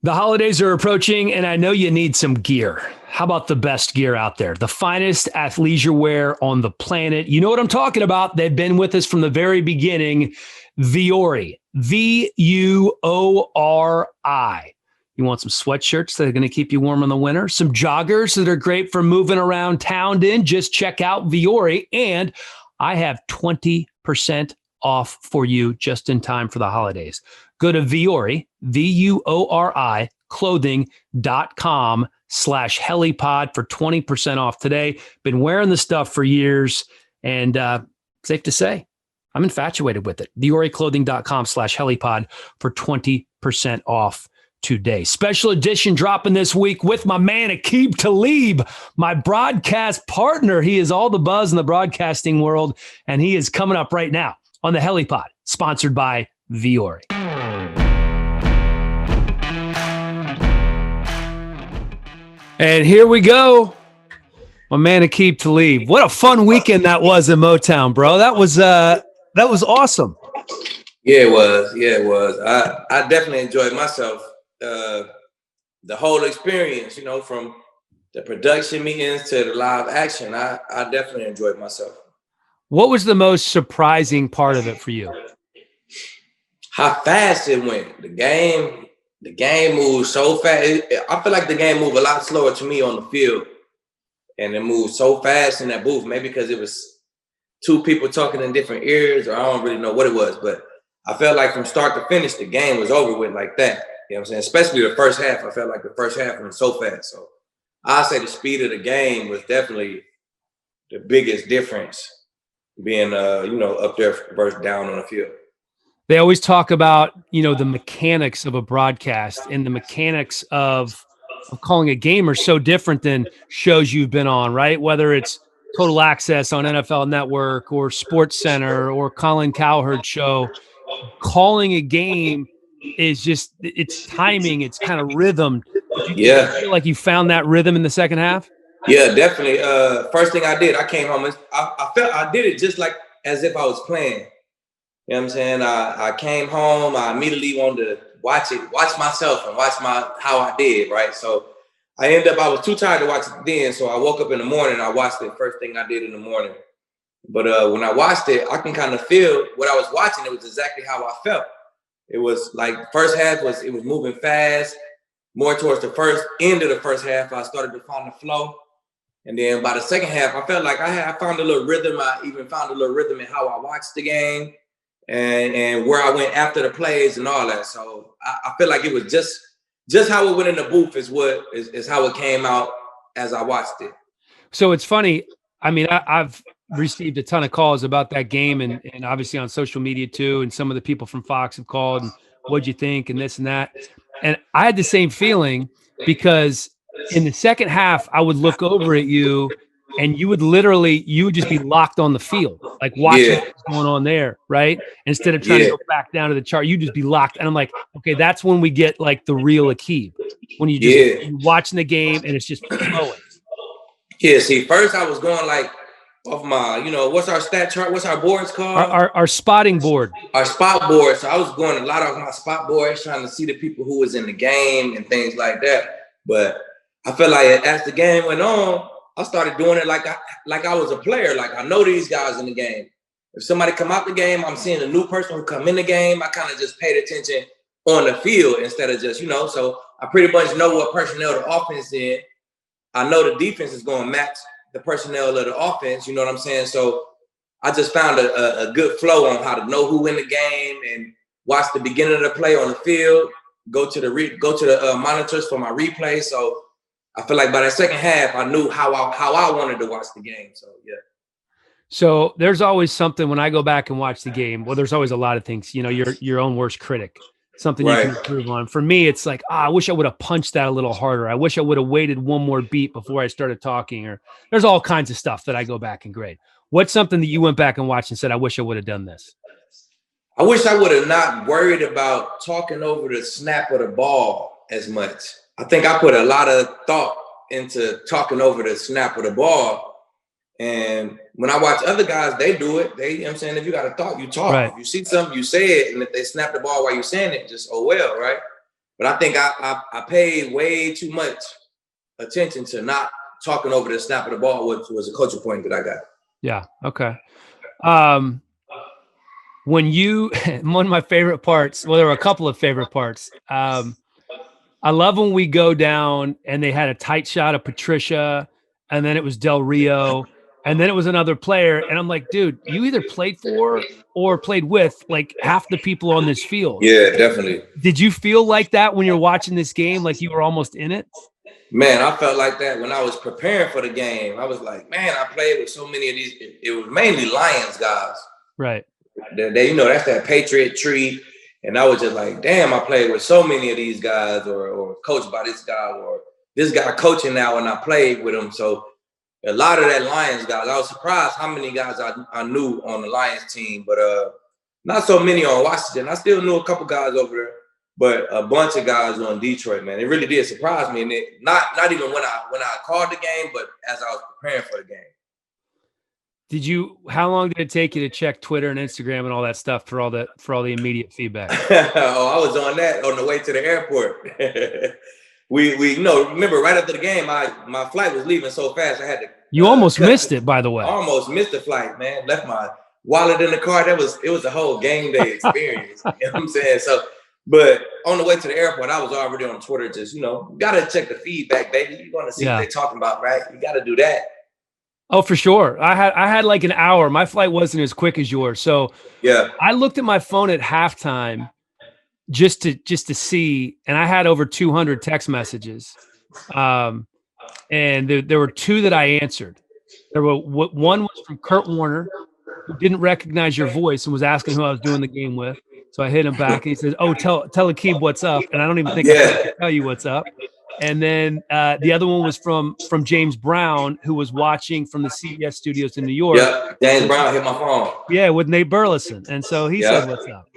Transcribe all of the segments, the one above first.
The holidays are approaching, and I know you need some gear. How about the best gear out there? The finest athleisure wear on the planet. You know what I'm talking about. They've been with us from the very beginning. Vuori, Vuori. You want some sweatshirts that are going to keep you warm in the winter? Some joggers that are great for moving around town in? Just check out Vuori. And I have 20% off for you just in time for the holidays. Go to Vuori, Vuori, clothing.com/helipod for 20% off today. Been wearing the stuff for years, and safe to say, I'm infatuated with it. VuoriClothing.com/helipod for 20% off today. Special edition dropping this week with my man, Aqib Talib, my broadcast partner. He is all the buzz in the broadcasting world, and he is coming up right now on the Helipod, sponsored by Vuori. And here we go. My man, Aqib Talib. What a fun weekend that was in Motown, bro. That was awesome. Yeah, it was. I definitely enjoyed myself. The whole experience, from the production meetings to the live action. I definitely enjoyed myself. What was the most surprising part of it for you? How fast it went. The game moved so fast. I feel like the game moved a lot slower to me on the field. And it moved so fast in that booth. Maybe because it was two people talking in different ears, or I don't really know what it was. But I felt like from start to finish, the game was over with like that. You know what I'm saying? Especially the first half. I felt like the first half went so fast. So I'd say the speed of the game was definitely the biggest difference, being up there versus down on the field. They always talk about, the mechanics of a broadcast, and the mechanics of calling a game are so different than shows you've been on, right? Whether it's Total Access on NFL Network or Sports Center or Colin Cowherd's show, calling a game is just, it's timing, it's kind of rhythm. Did you feel like you found that rhythm in the second half? Yeah, definitely. First thing I did, I came home and I felt I did it just like as if I was playing. You know what I'm saying? I came home, I immediately wanted to watch myself and watch how I did, right? So I was too tired to watch it then, so I woke up in the morning, I watched it, first thing I did in the morning. But when I watched it, I can kind of feel what I was watching, it was exactly how I felt. It was like first half was moving fast, more towards the end of the first half, I started to find the flow. And then by the second half, I felt like I found a little rhythm. I even found a little rhythm in how I watched the game. And where I went after the plays and all that. So I feel like it was just how it went in the booth is how it came out as I watched it. So it's funny. I mean, I've received a ton of calls about that game and obviously on social media too. And some of the people from Fox have called and what'd you think and this and that. And I had the same feeling because in the second half, I would look over at you and you would just be locked on the field, like watching what's going on there, right? Instead of trying to go back down to the chart, you'd just be locked. And I'm like, okay, that's when we get like the real Aqib, when you're watching the game and it's just flowing. Yeah, see, first I was going like off my, what's our stat chart? What's our boards called? Our spotting board. Our spot board. So I was going a lot off my spot boards, trying to see the people who was in the game and things like that. But I feel like as the game went on, I started doing it like I was a player. Like I know these guys in the game. If somebody come out the game, I'm seeing a new person who come in the game. I kind of just paid attention on the field instead of just, so I pretty much know what personnel the offense is. I know the defense is going to match the personnel of the offense. You know what I'm saying? So I just found a good flow on how to know who in the game and watch the beginning of the play on the field, go to the monitors for my replay. So I feel like by the second half, I knew how I wanted to watch the game. So, yeah. So there's always something when I go back and watch the game. Well, there's always a lot of things, your own worst critic, something you can improve on. For me, it's like, I wish I would have punched that a little harder. I wish I would have waited one more beat before I started talking, or there's all kinds of stuff that I go back and grade. What's something that you went back and watched and said, I wish I would have done this? I wish I would have not worried about talking over the snap of the ball as much. I think I put a lot of thought into talking over the snap of the ball. And when I watch other guys, they do it. You know what I'm saying? If you got a thought, you talk. Right. If you see something, you say it. And if they snap the ball while you're saying it, just, oh, well, right? But I think I paid way too much attention to not talking over the snap of the ball, which was a coaching point that I got. Yeah. Okay. When you, one of my favorite parts, well, there were a couple of favorite parts. I love when we go down and they had a tight shot of Patricia, and then it was Del Rio, and then it was another player. And I'm like, dude, you either played for or played with like half the people on this field. Yeah, definitely. Did you feel like that when you're watching this game, like you were almost in it? Man, I felt like that when I was preparing for the game. I was like, man, I played with so many of these. It was mainly Lions guys. Right. They that's that Patriot tree. And I was just like, damn, I played with so many of these guys or coached by this guy or this guy coaching now, and I played with him. So a lot of that Lions guys, I was surprised how many guys I knew on the Lions team, but not so many on Washington. I still knew a couple guys over there, but a bunch of guys on Detroit, man. It really did surprise me. And it, not even when I called the game, but as I was preparing for the game. How long did it take you to check Twitter and Instagram and all that stuff for all the immediate feedback? Oh, I was on that on the way to the airport. we remember right after the game, my flight was leaving so fast I had to. You almost missed it, by the way. I almost missed the flight, man. Left my wallet in the car. It was a whole game day experience. You know what I'm saying? So, but on the way to the airport, I was already on Twitter. Just gotta check the feedback, baby. You're gonna see what they're talking about, right? You gotta do that. Oh, for sure. I had like an hour. My flight wasn't as quick as yours. So yeah, I looked at my phone at halftime just to see, and I had over 200 text messages. And there were two that I answered. One was from Kurt Warner, who didn't recognize your voice and was asking who I was doing the game with. So I hit him back and he says, "Oh, tell Aqib what's up." And I don't even think I can tell you what's up. And then the other one was from James Brown, who was watching from the CBS studios in New York. Yeah, James Brown hit my phone. Yeah, with Nate Burleson. And so he said, "What's up?"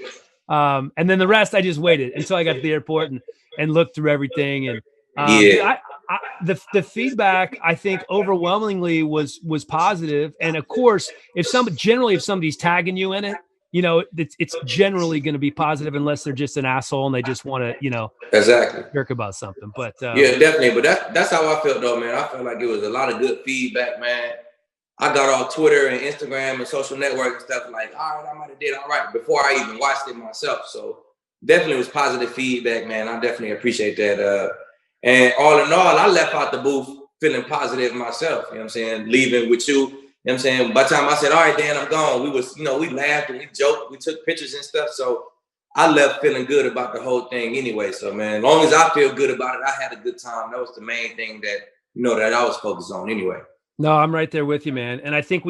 And then the rest, I just waited until I got to the airport and looked through everything. And the feedback, I think, overwhelmingly was positive. And of course, if somebody's tagging you in it, it's generally going to be positive unless they're just an asshole and they just want to, exactly jerk about something. But yeah, definitely. But that's how I felt though, man. I felt like it was a lot of good feedback, man. I got off Twitter and Instagram and social network and stuff like, all right, I might have did all right before I even watched it myself. So definitely was positive feedback, man. I definitely appreciate that. And all in all, I left out the booth feeling positive myself. You know what I'm saying? Leaving with you. You know what I'm saying? By the time I said, all right, Dan, I'm gone, we laughed and we joked, we took pictures and stuff. So I left feeling good about the whole thing anyway. So, man, as long as I feel good about it, I had a good time. That was the main thing that, that I was focused on anyway. No, I'm right there with you, man. And I think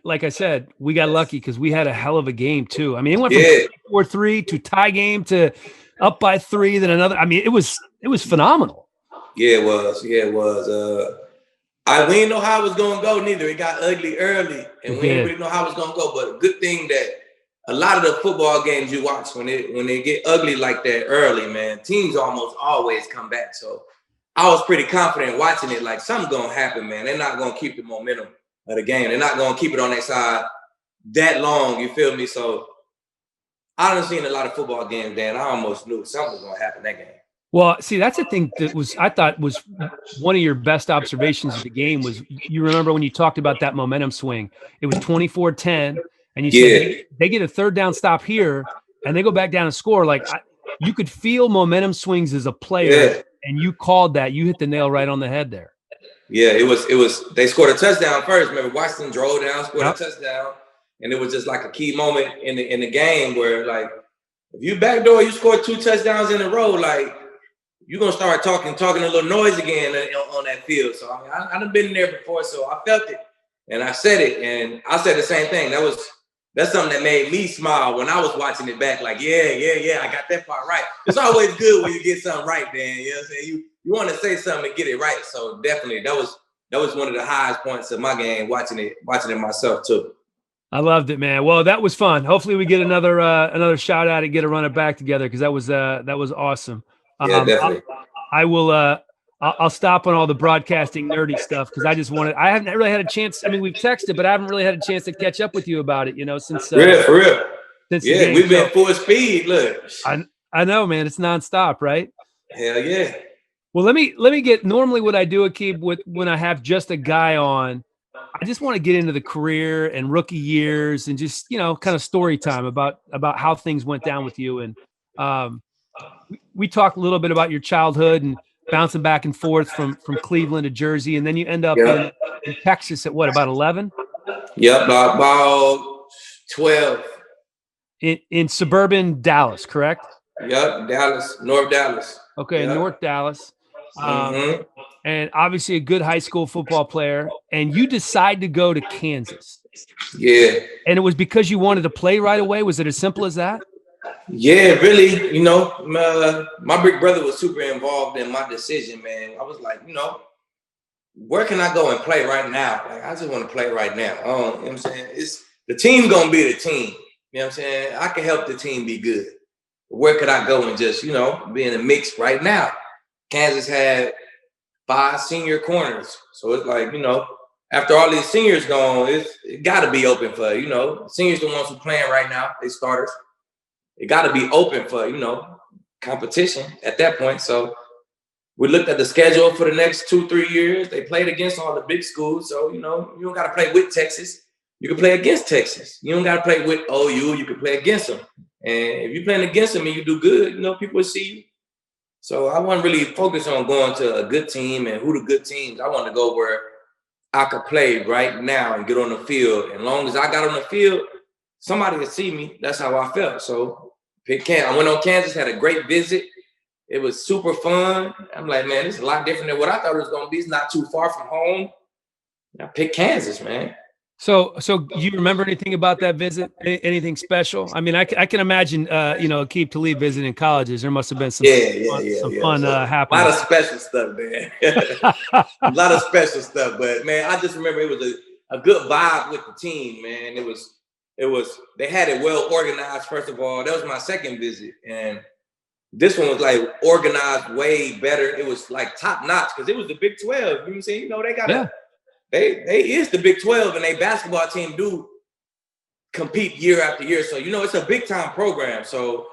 like I said, we got lucky because we had a hell of a game too. I mean, it went from 4-3 to tie game to up by 3, then another. I mean, it was phenomenal. Yeah, it was. Yeah, it was. We didn't know how it was going to go neither. It got ugly early, and we didn't really know how it was going to go. But a good thing that a lot of the football games you watch, when they get ugly like that early, man, teams almost always come back. So I was pretty confident watching it. Like, something's going to happen, man. They're not going to keep the momentum of the game. They're not going to keep it on their side that long, you feel me? So I done seen a lot of football games, Dan. I almost knew something was going to happen that game. Well, see, that's the thing that I thought was one of your best observations of the game was, you remember when you talked about that momentum swing, it was 24-10 and you said they get a third down stop here and they go back down and score. Like, you could feel momentum swings as a player and you called that. You hit the nail right on the head there. Yeah, it was, they scored a touchdown first. Remember, Washington drove down, scored a touchdown. And it was just like a key moment in the game where, like, if you backdoor, you score 2 touchdowns in a row, like, you're going to start talking a little noise again on that field. So, I mean, I've been in there before, so I felt it. And I said it, and I said the same thing. That's something that made me smile when I was watching it back. Like, yeah, I got that part right. It's always good when you get something right, Dan. You know what I'm saying? You want to say something and get it right. So, definitely, that was one of the highest points of my game, watching it myself, too. I loved it, man. Well, that was fun. Hopefully we get another shot at it, get a run it back together, because that was awesome. Yeah, definitely. I'll stop on all the broadcasting nerdy stuff because I haven't really had a chance. I mean, we've texted, but I haven't really had a chance to catch up with you about it, since for real. Since we've been full speed. Look, I know, man. It's nonstop, right? Hell yeah. Well, let me get normally what I do, Aqib, with when I have just a guy on. I just want to get into the career and rookie years and just, kind of story time about how things went down with you. And um, we talked a little bit about your childhood and bouncing back and forth from Cleveland to Jersey, and then you end up Yep. in Texas at what, about 11? Yep. About 12. In suburban Dallas, correct? Yep. Dallas, North Dallas. Okay, in Yep. North Dallas. Mm-hmm. And obviously a good high school football player, and you decide to go to Kansas. Yeah. And it was because you wanted to play right away? Was it as simple as that? Yeah, really. My big brother was super involved in my decision, man. I was like, where can I go and play right now? Like, I just want to play right now. You know what I'm saying? It's the team gonna be the team. You know what I'm saying? I can help the team be good. Where could I go and just, be in the mix right now? Kansas had 5 senior corners. So it's like, after all these seniors gone, it got to be open for, seniors the ones who playing right now, they starters. It got to be open for, competition at that point. So we looked at the schedule for the next 2-3 years. They played against all the big schools. So, you don't got to play with Texas. You can play against Texas. You don't got to play with OU. You can play against them. And if you're playing against them and you do good, people will see you. So I wasn't really focused on going to a good team and who the good teams. I wanted to go where I could play right now and get on the field. And as long as I got on the field, somebody would see me. That's how I felt. So pick Kansas. I went on Kansas, had a great visit. It was super fun. I'm like, man, this is a lot different than what I thought it was going to be. It's not too far from home. I picked Kansas, man. So you remember anything about that visit? Anything special? I mean, I can imagine, Aqib Talib visiting colleges. There must have been some fun happening. A lot of special stuff, man. A lot of special stuff, but man, I just remember it was a good vibe with the team, man. It was they had it well organized. First of all, that was my second visit, and this one was like organized way better. It was like top notch because it was the Big 12. You know what I'm saying? They got They is the Big 12, and they basketball team do compete year after year. So, it's a big time program. So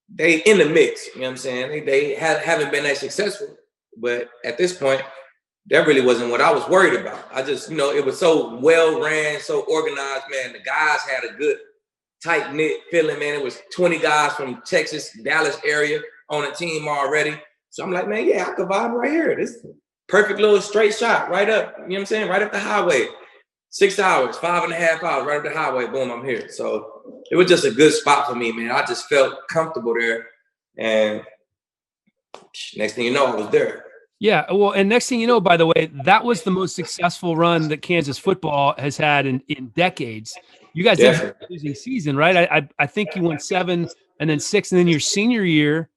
they in the mix, you know what I'm saying? They haven't been that successful. But at this point, that really wasn't what I was worried about. I just, it was so well ran, so organized, man. The guys had a good tight knit feeling, man. It was 20 guys from Texas, Dallas area on a team already. So I'm like, man, yeah, I could vibe right here. This perfect little straight shot right up, you know what I'm saying? Right up the highway. 6 hours, 5.5 hours, right up the highway. Boom, I'm here. So it was just a good spot for me, man. I just felt comfortable there. And next thing you know, I was there. Yeah. Well, and next thing you know, by the way, that was the most successful run that Kansas football has had in decades. You guys didn't have a losing season, right? I think you went 7 and then 6, and then your senior year,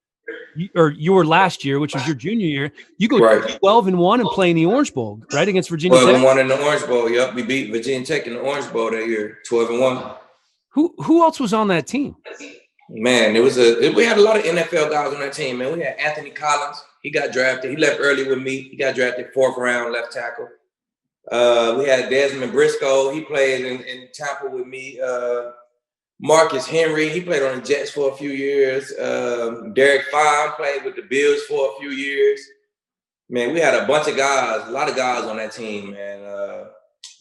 or your last year, which was your junior year, you go 12-1 and play in the Orange Bowl, right, against Virginia Tech. 12-1 in the Orange Bowl. Yep, we beat Virginia Tech in the Orange Bowl that year. 12-1. Who else was on that team? Man, we had a lot of NFL guys on that team. Man, we had Anthony Collins. He got drafted. He left early with me. He got drafted 4th round left tackle. We had Desmond Briscoe. He played in Tampa with me. Marcus Henry, he played on the Jets for a few years. Derek Fine played with the Bills for a few years. Man, we had a bunch of guys, a lot of guys on that team, man.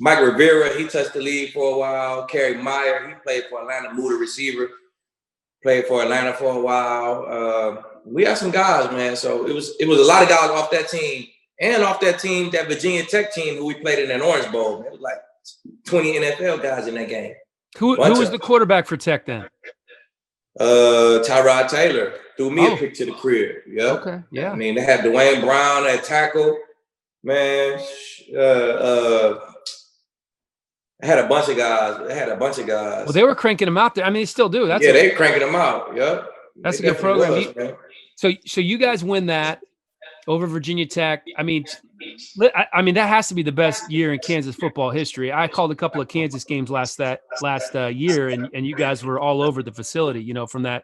Mike Rivera, he touched the league for a while. Kerry Meyer, he played for Atlanta, moved to receiver. Played for Atlanta for a while. We had some guys, man. So it was a lot of guys off that team. And off that team, that Virginia Tech team who we played in that Orange Bowl. Man, it was like 20 NFL guys in that game. Who was the quarterback for Tech then? Tyrod Taylor threw me a pick to the crib. Yeah. Okay. Yeah. I mean, they had Dwayne Brown at tackle. Man, I had a bunch of guys. Well, they were cranking them out there. I mean, they still do. They're cranking them out. Yeah. That's a good program. So you guys win that over Virginia Tech. I mean, that has to be the best year in Kansas football history. I called a couple of Kansas games last year, and you guys were all over the facility, from that.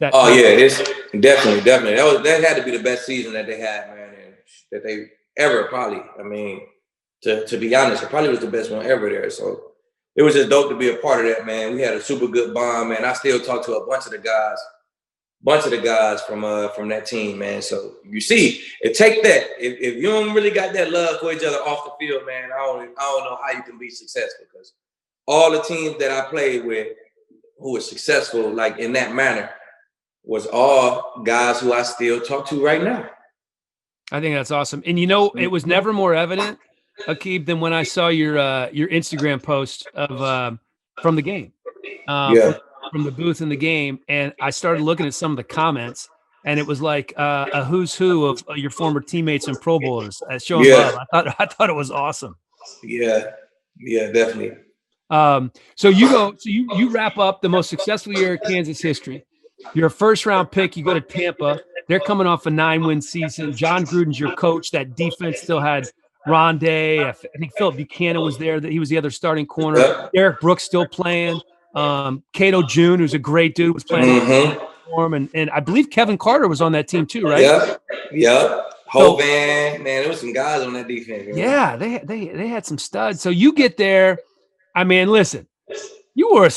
Oh yeah, it's definitely. That had to be the best season that they had, man, and that they ever probably. I mean, to be honest, it probably was the best one ever there. So it was just dope to be a part of that, man. We had a super good bond, man. I still talk to a bunch of the guys bunch of the guys from that team, man. So you see, take that. If you don't really got that love for each other off the field, man, I don't know how you can be successful, because all the teams that I played with who were successful like in that manner was all guys who I still talk to right now. I think that's awesome. And it was never more evident, Aqib, than when I saw your Instagram post of from the game. From the booth in the game, and I started looking at some of the comments, and it was like a who's who of your former teammates and Pro Bowlers showing love. I thought it was awesome. Yeah, definitely. So you wrap up the most successful year in Kansas history. You're a first-round pick. You go to Tampa. They're coming off a 9-win season. Jon Gruden's your coach. That defense still had Rondé. I think Philip Buchanan was there. That he was the other starting corner. Yep. Derek Brooks still playing. Cato June, who's a great dude, was playing for him, and I believe Kevin Carter was on that team too, right? Yep. Hovan, man, there was some guys on that defense. Man. Yeah, they had some studs. So you get there. I mean, listen, you are a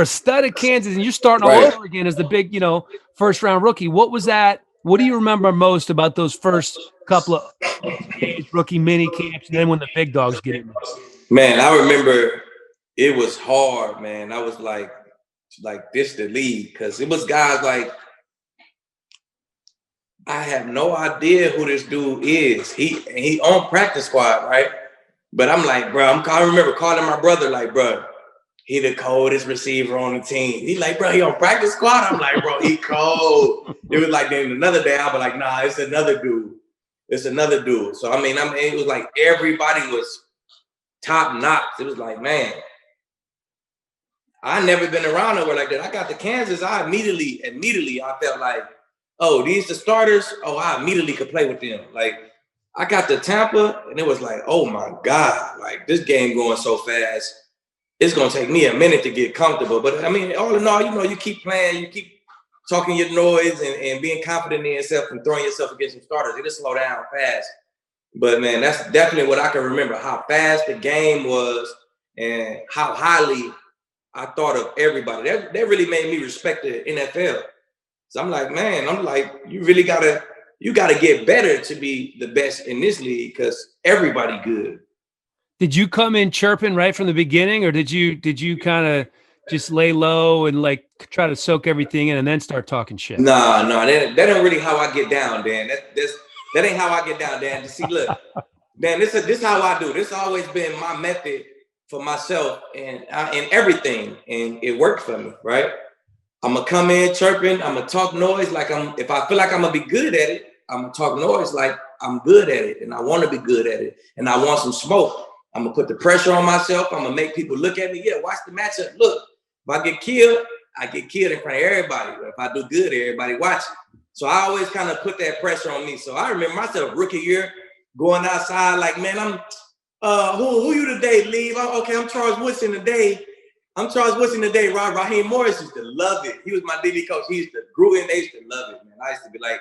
stud at Kansas, and you're starting all over again as the big, first round rookie. What was that? What do you remember most about those first couple of rookie mini camps, and then when the big dogs get in? Man, I remember it was hard, man. I was like this the league, because it was guys like, I have no idea who this dude is. He on practice squad, right? But I'm like, bro, I remember calling my brother like, bro, he the coldest receiver on the team. He like, bro, he on practice squad? I'm like, bro, he cold. It was like, then another day I'll be like, nah, it's another dude. It's another dude. So, I mean, it was like everybody was top notch. It was like, man, I never been around nowhere like that. I got to Kansas, I immediately I felt like, oh, these the starters? Oh, I immediately could play with them. Like, I got to Tampa, and it was like, oh my God, like this game going so fast. It's gonna take me a minute to get comfortable. But I mean, all in all, you keep playing, you keep talking your noise and being confident in yourself and throwing yourself against some starters. It'll slow down fast. But man, that's definitely what I can remember, how fast the game was and how highly I thought of everybody. That really made me respect the NFL. So I'm like, man, you really gotta get better to be the best in this league, because everybody good. Did you come in chirping right from the beginning, or did you kind of just lay low and like try to soak everything in and then start talking shit? No, that ain't really how I get down, Dan. That ain't how I get down, Dan. See, look, Dan, this how I do. This has always been my method for myself and everything, and it worked for me, right? I'm gonna come in chirping. I'm gonna talk noise like if I feel like I'm gonna be good at it, I'm gonna talk noise like I'm good at it, and I want to be good at it, and I want some smoke. I'm gonna put the pressure on myself. I'm gonna make people look at me. Yeah, watch the matchup. Look, if I get killed, I get killed in front of everybody. If I do good, everybody watching. So I always kind of put that pressure on me. So I remember myself rookie year going outside like, man, I'm who you today, Leave? Okay, I'm Charles Woodson today. Raheem Morris used to love it. He was my DB coach. He used to Gruden. They used to love it, man. I used to be like,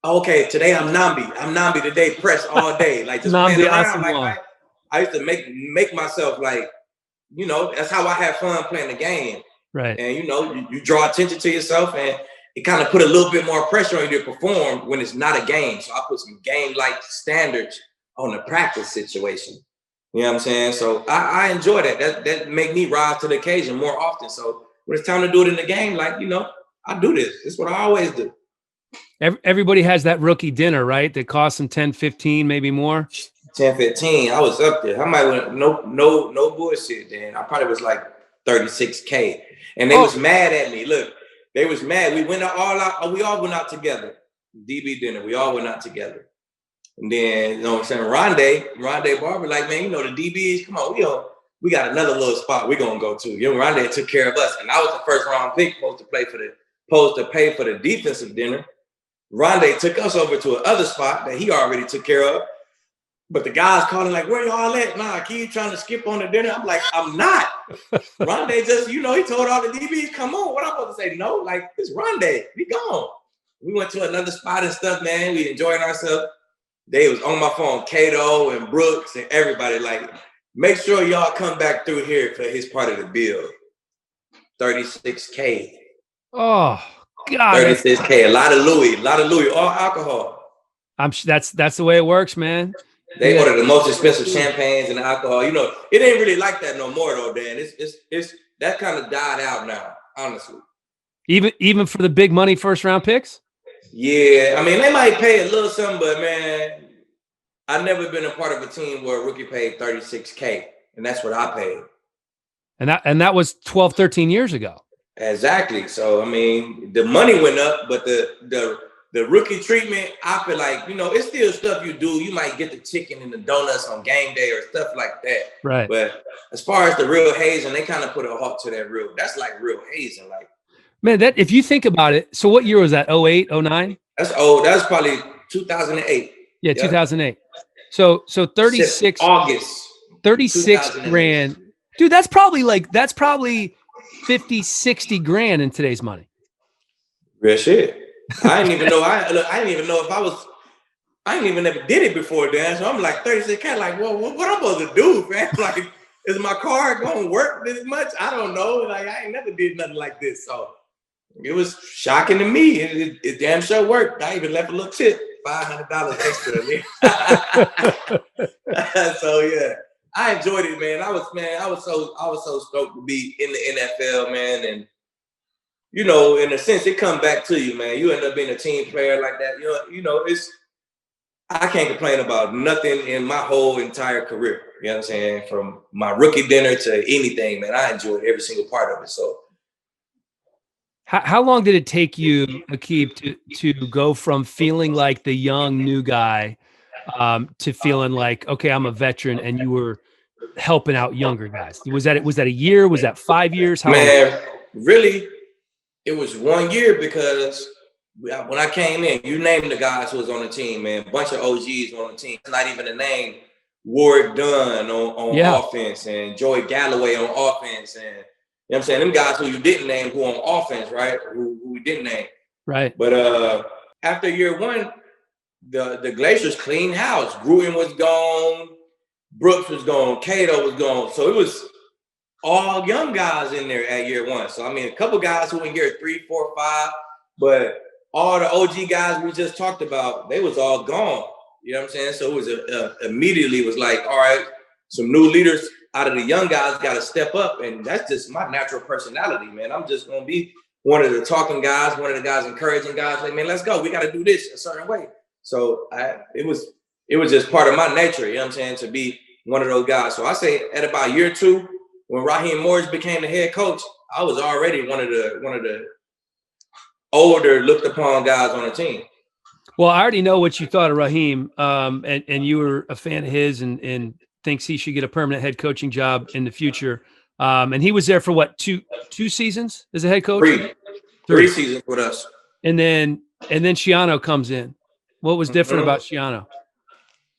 okay, today I'm Nambi. I'm Nambi today, press all day. Like just playing around. Like I used to make myself like, that's how I have fun playing the game. Right. And you draw attention to yourself, and it kind of put a little bit more pressure on you to perform when it's not a game. So I put some game-like standards on the practice situation. You know what I'm saying? So I enjoy that. That make me rise to the occasion more often. So when it's time to do it in the game, like, I do this. This is what I always do. Everybody has that rookie dinner, right? That costs them 10, 15, maybe more. 10, 15. I was up there. I might went no bullshit, Dan. I probably was like $36K. And they was mad at me. Look, they was mad. We went all out. We all went out together. DB dinner. We all went out together. And then, you know what I'm saying? Rondé Barber, like, man, the DBs, come on, we got another little spot we're gonna go to. Rondé took care of us. And I was the first round pick supposed to pay for the defensive dinner. Rondé took us over to another spot that he already took care of. But the guys calling like, where y'all at? Nah, keep trying to skip on the dinner. I'm like, I'm not. Rondé just, he told all the DBs, come on. What I'm supposed to say? No, like, it's Rondé. We gone. We went to another spot and stuff, man. We enjoying ourselves. They was on my phone, Cato and Brooks and everybody, like, make sure y'all come back through here for his part of the bill. $36K. Oh, God, 36K, a lot of Louis, all alcohol. That's the way it works, man. They order the most expensive champagnes and alcohol. You know, it ain't really like that no more though, Dan. It's that kind of died out now, honestly. Even for the big money first round picks? Yeah, I mean they might pay a little something, but man, I've never been a part of a team where a rookie paid 36K, and that's what I paid. And that was 12, 13 years ago. Exactly. So I mean, the money went up, but the rookie treatment, I feel like, you know, it's still stuff you do. You might get the chicken and the donuts on game day or stuff like that. Right. But as far as the real hazing, they kind of put a halt to that real. That's like real hazing. Like, man, that if you think about it, so what year was that? 08, 09? That's old. That's probably 2008. Yeah, 2008. So 36 August. 36 grand. Dude, that's probably 50, 60 grand in today's money. Real shit. I didn't even know. I didn't even know if I ain't even never did it before, Dan. So I'm like 36K. Like, well, what I'm supposed to do, man? Like, is my car gonna work this much? I don't know. Like, I ain't never did nothing like this. So it was shocking to me. It damn sure worked. I even left a little tip, $500 extra. So yeah, I enjoyed it, man. I was so stoked to be in the NFL, man. And you know, in a sense, it comes back to you, man. You end up being a team player like that. You know, I can't complain about nothing in my whole entire career. You know what I'm saying? From my rookie dinner to anything, man. I enjoyed every single part of it. So, how long did it take you, Aqib, to go from feeling like the young new guy to feeling like, okay, I'm a veteran, and you were helping out younger guys? Was that a year? Was that 5 years? How long? Really? It was 1 year because when I came in, you named the guys who was on the team, man. A bunch of OGs on the team. It's not even a name. Warwick Dunn on offense and Joey Galloway on offense. And you know what I'm saying? Them guys who you didn't name who on offense, right? Who we didn't name. Right. But after year one, the Glaciers cleaned house. Gruden was gone. Brooks was gone. Cato was gone. So it was all young guys in there at year one. So, I mean, a couple guys who in year 3, 4, 5, but all the OG guys we just talked about, they was all gone. You know what I'm saying? So it was immediately was like, all right, some new leaders out of the young guys got to step up. And that's just my natural personality, man. I'm just going to be one of the talking guys, one of the guys encouraging guys. Like, man, let's go. We got to do this a certain way. So it was just part of my nature, you know what I'm saying, to be one of those guys. So I say at about year 2, when Raheem became the head coach, I was already one of the older looked upon guys on the team. Well, I already know what you thought of Raheem, and you were a fan of his, and thinks he should get a permanent head coaching job in the future. And he was there for what, two seasons as a head coach? Three seasons with us. And then Schiano comes in. What was different about Schiano?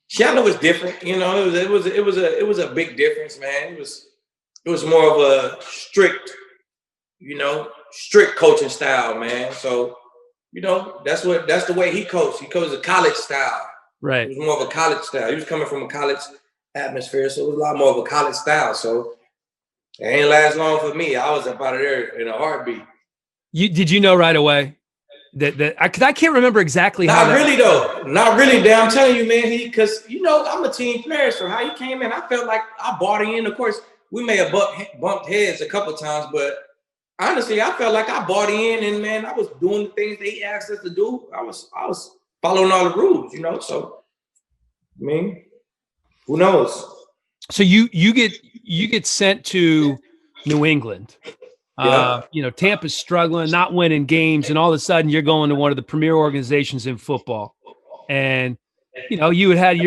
Schiano was different. You know, it was a big difference, man. It was more of a strict coaching style, man. So, you know, that's the way he coached. He coached a college style. Right. It was more of a college style. He was coming from a college atmosphere, so it was a lot more of a college style. So it ain't last long for me. I was up out of there in a heartbeat. Did you know right away that because I can't remember exactly how. Not really, Dan. I'm telling you, man. Because you know I'm a team player, so how he came in, I felt like I bought in. Of course, we may have bumped heads a couple times, but honestly, I felt like I bought in, and man, I was doing the things they asked us to do. I was following all the rules, you know. So, I mean, who knows? So you get sent to New England. Yeah. You know, Tampa's struggling, not winning games, and all of a sudden you're going to one of the premier organizations in football. And you know, you had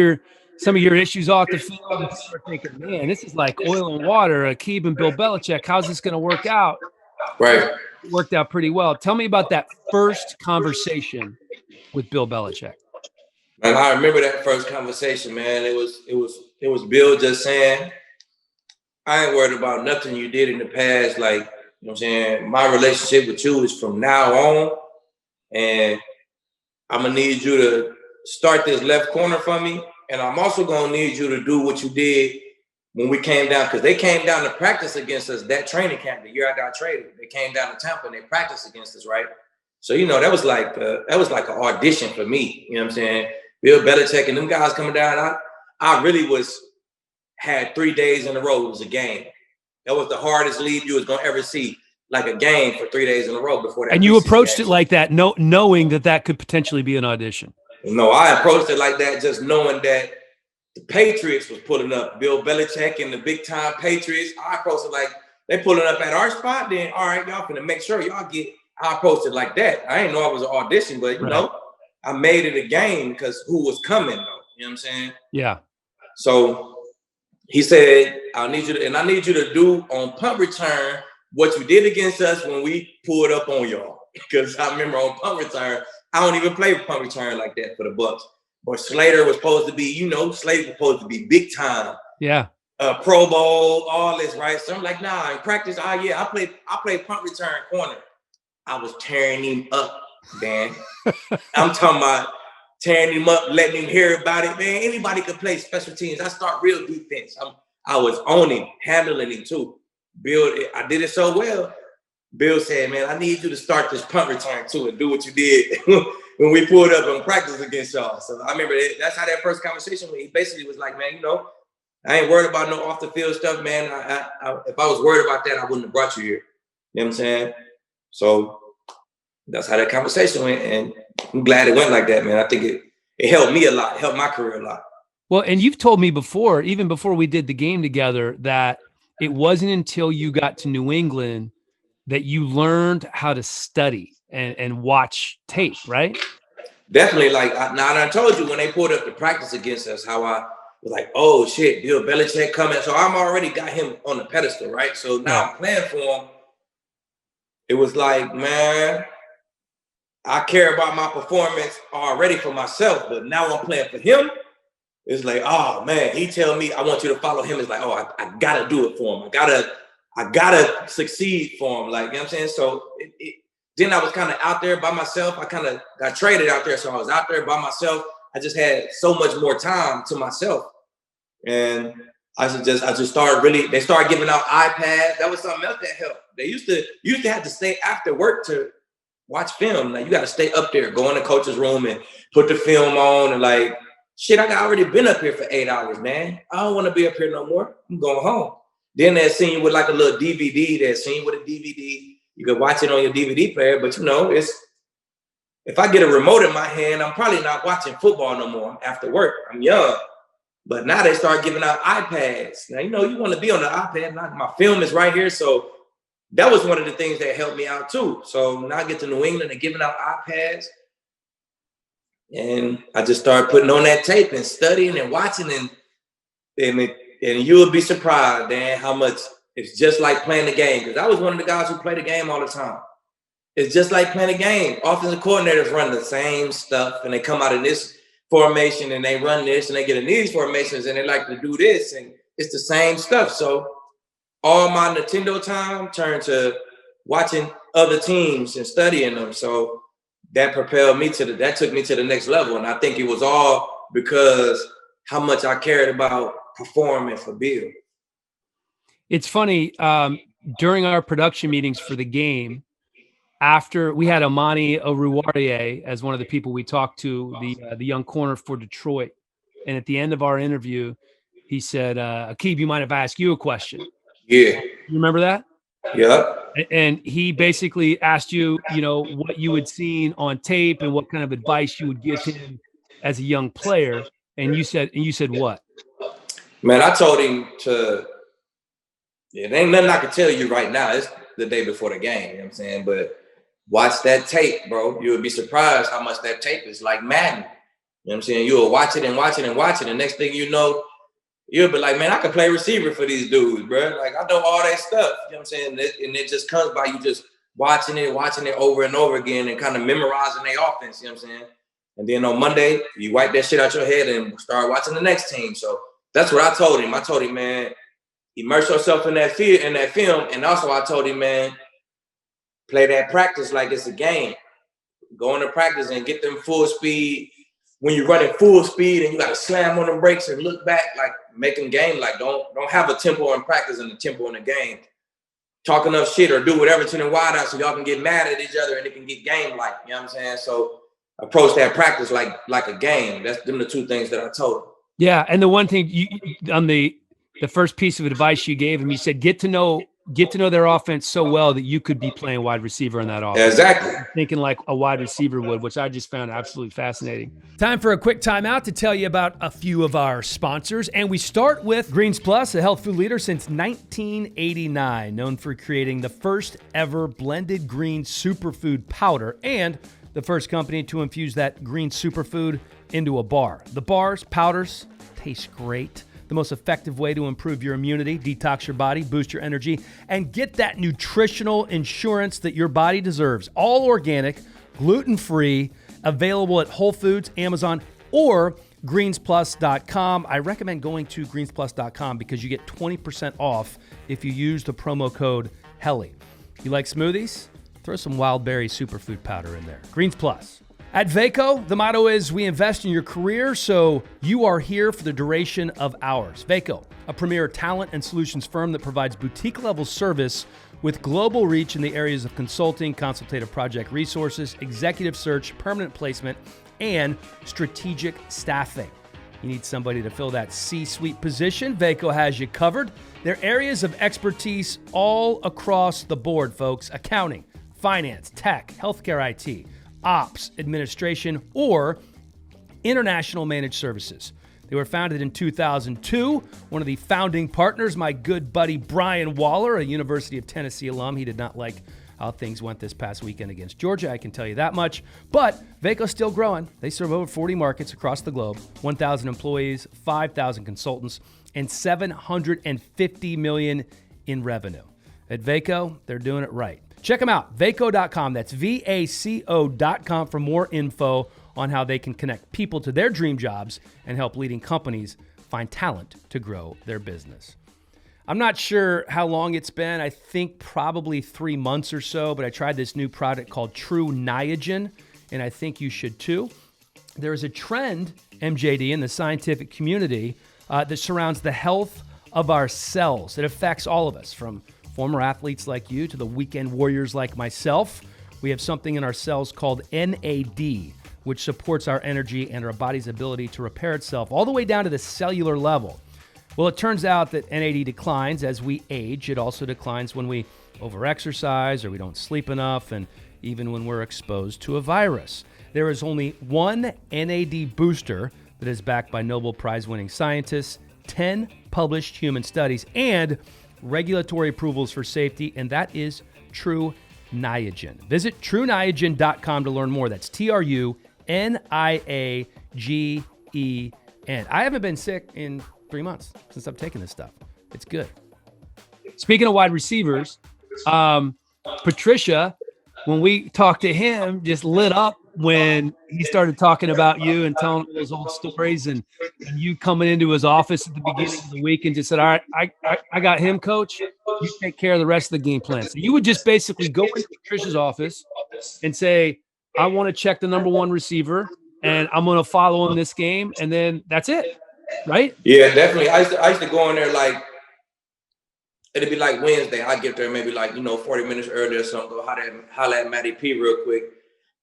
some of your issues off the field, and people are thinking, man, this is like oil and water. Aqib and Bill Belichick, how's this going to work out? Right. It worked out pretty well. Tell me about that first conversation with Bill Belichick. And I remember that first conversation, man. It was Bill just saying, I ain't worried about nothing you did in the past. Like, you know what I'm saying? My relationship with you is from now on. And I'm going to need you to start this left corner for me. And I'm also going to need you to do what you did when we came down, because they came down to practice against us that training camp the year I got traded. They came down to Tampa and they practiced against us, right? So, you know, that was like an audition for me. You know what I'm saying? Bill Belichick and them guys coming down. I really had 3 days in a row. It was a game. That was the hardest leave you was gonna ever see, like a game for 3 days in a row before that. And you approached it like that, knowing that could potentially be an audition. No, I approached it like that, just knowing that the Patriots was pulling up. Bill Belichick and the big time Patriots. I approached it like they pulling up at our spot. Then all right, y'all finna make sure y'all get. I approached it like that. I didn't know it was an audition, but you know, I made it a game because who was coming though. You know what I'm saying? Yeah. So he said, I need you to do on punt return what you did against us when we pulled up on y'all. Because I remember on punt return, I don't even play punt return like that for the Bucs. But Slater was supposed to be, Slater was supposed to be big time. Yeah. Pro Bowl, all this, right? So I'm like, nah, in practice, I play punt return corner. I was tearing him up, man. I'm talking about tearing him up, letting him hear about it, man. Anybody could play special teams. I start real defense. I was on him, handling him too. Bill, I did it so well. Bill said, man, I need you to start this punt return too and do what you did when we pulled up in practice against y'all. So I remember that's how that first conversation went. He basically was like, man, I ain't worried about no off the field stuff, man. If I was worried about that, I wouldn't have brought you here. You know what I'm saying? So that's how that conversation went. And I'm glad it went like that, man. I think it helped me a lot, helped my career a lot. Well, and you've told me before, even before we did the game together, that it wasn't until you got to New England that you learned how to study and watch tape, right? Definitely. Like I told you when they pulled up the practice against us, how I was like, oh shit, Bill Belichick coming. So I'm already got him on the pedestal, right? So now I'm playing for him. It was like, man, I care about my performance already for myself, but now I'm playing for him. It's like, oh man, he tell me I want you to follow him. It's like, oh, I gotta do it for him. I gotta succeed for him. Like, you know what I'm saying? So then I was kind of out there by myself. I kind of got traded out there. So I was out there by myself. I just had so much more time to myself. And I just started they started giving out iPads. That was something else that helped. They used to have to stay after work to watch film. Like you got to stay up there, go in the coach's room and put the film on and like, shit, I already been up here for 8 hours, man. I don't want to be up here no more. I'm going home. Then they'll send you with like a little DVD. They'll send you with a DVD. You can watch it on your DVD player, but if I get a remote in my hand, I'm probably not watching football no more after work. I'm young. But now they start giving out iPads. Now, you want to be on the iPad. My film is right here. So that was one of the things that helped me out too. So now I get to New England and giving out iPads. And I just started putting on that tape and studying and watching and you will be surprised, Dan, how much it's just like playing the game. Because I was one of the guys who play the game all the time. It's just like playing a game. Offensive coordinators run the same stuff and they come out in this formation and they run this and they get in these formations and they like to do this and it's the same stuff. So all my Nintendo time turned to watching other teams and studying them. So that propelled me that took me to the next level. And I think it was all because how much I cared about performing for Bill. It's funny, during our production meetings for the game, after we had Amani Oruwariye as one of the people we talked to, the young corner for Detroit. And at the end of our interview, he said, Aqib, you mind if I ask you a question? Yeah. You remember that? Yeah. And he basically asked you, what you had seen on tape and what kind of advice you would give him as a young player. And you said what? Man, I told him it ain't nothing I can tell you right now. It's the day before the game, you know what I'm saying? But watch that tape, bro. You would be surprised how much that tape is like Madden. You know what I'm saying? You will watch it and watch it and watch it. And next thing you know, you'll be like, man, I can play receiver for these dudes, bro. Like, I know all that stuff. You know what I'm saying? And it just comes by you just watching it over and over again and kind of memorizing their offense, you know what I'm saying? And then on Monday, you wipe that shit out your head and start watching the next team. So that's what I told him. I told him, man, immerse yourself in that film. And also I told him, man, play that practice like it's a game. Go into practice and get them full speed. When you're running full speed and you got to slam on the brakes and look back, like make them game. Like don't have a tempo in practice and a tempo in the game. talk enough shit or do whatever to the wide out so y'all can get mad at each other and it can get game-like. You know what I'm saying? So approach that practice like a game. That's them the two things that I told him. Yeah, and the one thing you on the first piece of advice you gave him, you said get to know their offense so well that you could be playing wide receiver in that offense. Exactly. Thinking like a wide receiver would, which I just found absolutely fascinating. Time for a quick timeout to tell you about a few of our sponsors. And we start with Greens Plus, a health food leader since 1989, known for creating the first ever blended green superfood powder and the first company to infuse that green superfood into a bar. The bars, powders, taste great. The most effective way to improve your immunity, detox your body, boost your energy, and get that nutritional insurance that your body deserves. All organic, gluten-free, available at Whole Foods, Amazon, or greensplus.com. I recommend going to greensplus.com because you get 20% off if you use the promo code HELLY. You like smoothies? Throw some wild berry superfood powder in there. Greens Plus. At Vaco, the motto is we invest in your career, so you are here for the duration of ours. Vaco, a premier talent and solutions firm that provides boutique-level service with global reach in the areas of consulting, consultative project resources, executive search, permanent placement, and strategic staffing. You need somebody to fill that C-suite position, Vaco has you covered. Their areas of expertise all across the board, folks. Accounting, finance, tech, healthcare IT, ops, administration, or international managed services. They were founded in 2002. One of the founding partners, my good buddy Brian Waller, a University of Tennessee alum. He did not like how things went this past weekend against Georgia, I can tell you that much. But Vaco's still growing. They serve over 40 markets across the globe, 1,000 employees, 5,000 consultants, and $750 million in revenue. At Vaco, they're doing it right. Check them out, vaco.com. That's VACO.com for more info on how they can connect people to their dream jobs and help leading companies find talent to grow their business. I'm not sure how long it's been. I think probably 3 months or so, but I tried this new product called True Niagen, and I think you should too. There is a trend, MJD, in the scientific community that surrounds the health of our cells. It affects all of us, from former athletes like you to the weekend warriors like myself. We have something in our cells called NAD, which supports our energy and our body's ability to repair itself all the way down to the cellular level. Well, it turns out that NAD declines as we age. It also declines when we overexercise or we don't sleep enough, and even when we're exposed to a virus. There is only one NAD booster that is backed by Nobel Prize-winning scientists, 10 published human studies, and regulatory approvals for safety, and that is True Niagen. Visit TrueNiagen.com to learn more. That's TruNiagen. I haven't been sick in 3 months since I've taken this stuff. It's good. Speaking of wide receivers, Patricia, when we talked to him, just lit up when he started talking about you and telling those old stories, and you coming into his office at the beginning of the week and just said, all right, I got him, coach. You take care of the rest of the game plan. So you would just basically go into Patricia's office and say, I want to check the number one receiver, and I'm going to follow him this game, and then that's it, right? Yeah, definitely. I used to go in there like, it'd be like Wednesday. I get there maybe 40 minutes early or something, go holler at Matty P real quick.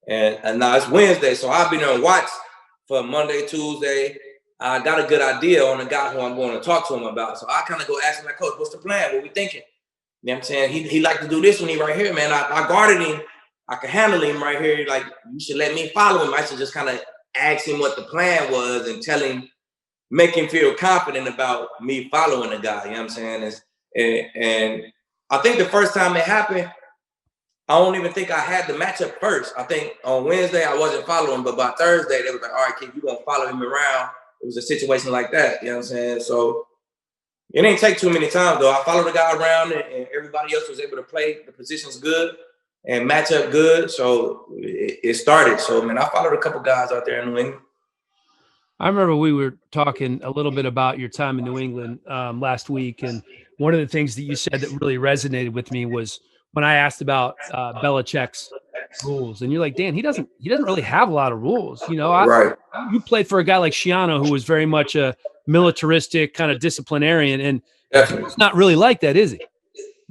And now it's Wednesday, so I've been there and watch for Monday, Tuesday. I got a good idea on the guy who I'm going to talk to him about. So I kind of go ask him, like, coach, what's the plan? What we thinking? You know what I'm saying? He like to do this when he right here, man. I guarded him. I can handle him right here. Like, you should let me follow him. I should just kind of ask him what the plan was and tell him, make him feel confident about me following the guy. You know what I'm saying? And I think the first time it happened, I don't even think I had the matchup first. I think on Wednesday I wasn't following, but by Thursday they was like, all right, kid, you gonna follow him around. It was a situation like that, you know what I'm saying? So it didn't take too many times though. I followed the guy around and everybody else was able to play the positions good and match up good. So it started. So man, I followed a couple guys out there in New England. I remember we were talking a little bit about your time in New England last week, and one of the things that you said that really resonated with me was when I asked about Belichick's rules, and you're like, Dan, he doesn't really have a lot of rules. You know, right. You played for a guy like Schiano, who was very much a militaristic kind of disciplinarian, and definitely it's not really like that, is he?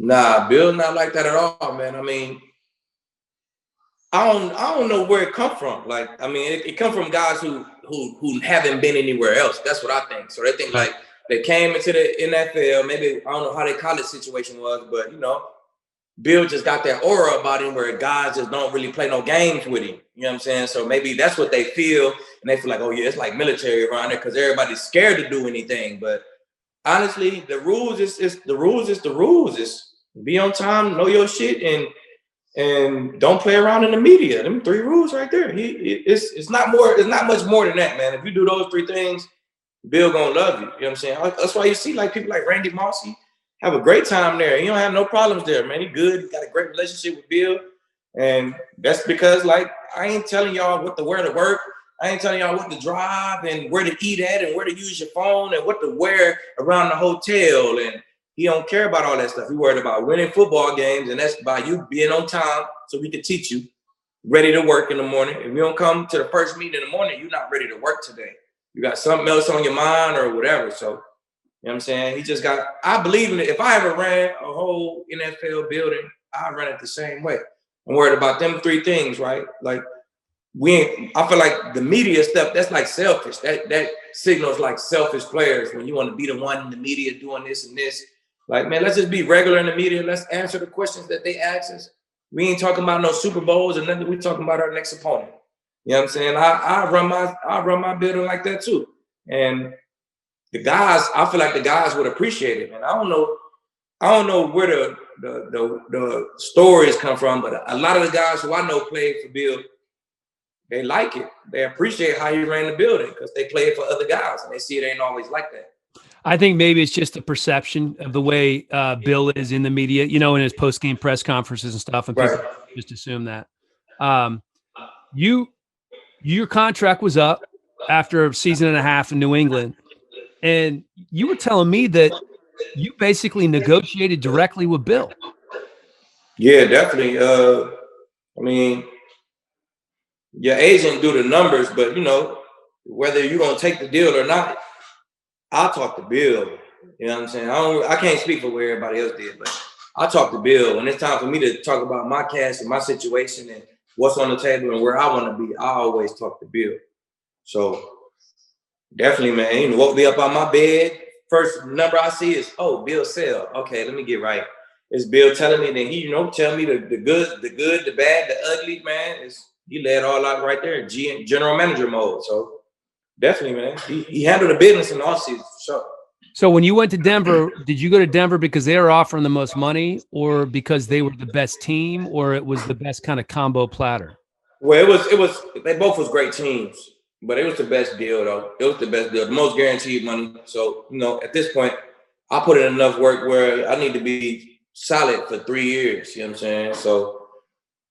Nah, Bill not like that at all, man. I mean, I don't know where it come from. Like, I mean, it come from guys who haven't been anywhere else. That's what I think. So they think like they came into the NFL. Maybe I don't know how their college situation was, but Bill just got that aura about him where guys just don't really play no games with him. You know what I'm saying? So maybe that's what they feel, and they feel like, oh yeah, it's like military around there because everybody's scared to do anything. But honestly, the rules is the rules is the rules. Is be on time, know your shit, and don't play around in the media. Them 3 rules right there. It's not much more than that, man. If you do those 3 things, Bill gonna love you. You know what I'm saying? That's why you see like people like Randy Mossy have a great time there. He don't have no problems there, man. He good. He got a great relationship with Bill. And that's because like I ain't telling y'all where to work. I ain't telling y'all what to drive and where to eat at and where to use your phone and what to wear around the hotel. And he don't care about all that stuff. He worried about winning football games, and that's by you being on time so we can teach you, ready to work in the morning. If you don't come to the first meeting in the morning, you're not ready to work today. You got something else on your mind or whatever. So, you know what I'm saying? He just got, I believe in it. If I ever ran a whole NFL building, I'd run it the same way. I'm worried about them 3 things, right? Like, I feel like the media stuff, that's like selfish. That signals like selfish players when you want to be the one in the media doing this and this. Like, man, let's just be regular in the media. Let's answer the questions that they ask us. We ain't talking about no Super Bowls or nothing. We talking about our next opponent. You know what I'm saying? I run my building like that too. And the guys, I feel like the guys would appreciate it, man. I don't know where the stories come from, but a lot of the guys who I know played for Bill, they like it. They appreciate how he ran the building because they play it for other guys and they see it ain't always like that. I think maybe it's just a perception of the way Bill is in the media, in his post-game press conferences and stuff, and people just assume that. Your contract was up after a season and a half in New England, and you were telling me that you basically negotiated directly with Bill. Yeah, definitely. I mean, your agent do the numbers, but whether you're gonna take the deal or not, I'll talk to Bill. You know what I'm saying? I can't speak for what everybody else did, but I'll talk to Bill. When it's time for me to talk about my cash and my situation and what's on the table and where I want to be, I always talk to Bill. So definitely, man, he woke me up on my bed. First number I see is, oh, Bill Sell. Okay, let me get right. It's Bill telling me, then he, tell me the good, the bad, the ugly, man. He lay it all out right there, general manager mode. So definitely, man. He handled the business in the offseason, for sure. So when you went to Denver, did you go to Denver because they were offering the most money or because they were the best team or it was the best kind of combo platter? Well, it was they both was great teams, but it was the best deal, though. It was the best deal, the most guaranteed money. So, at this point, I put in enough work where I need to be solid for 3 years, you know what I'm saying?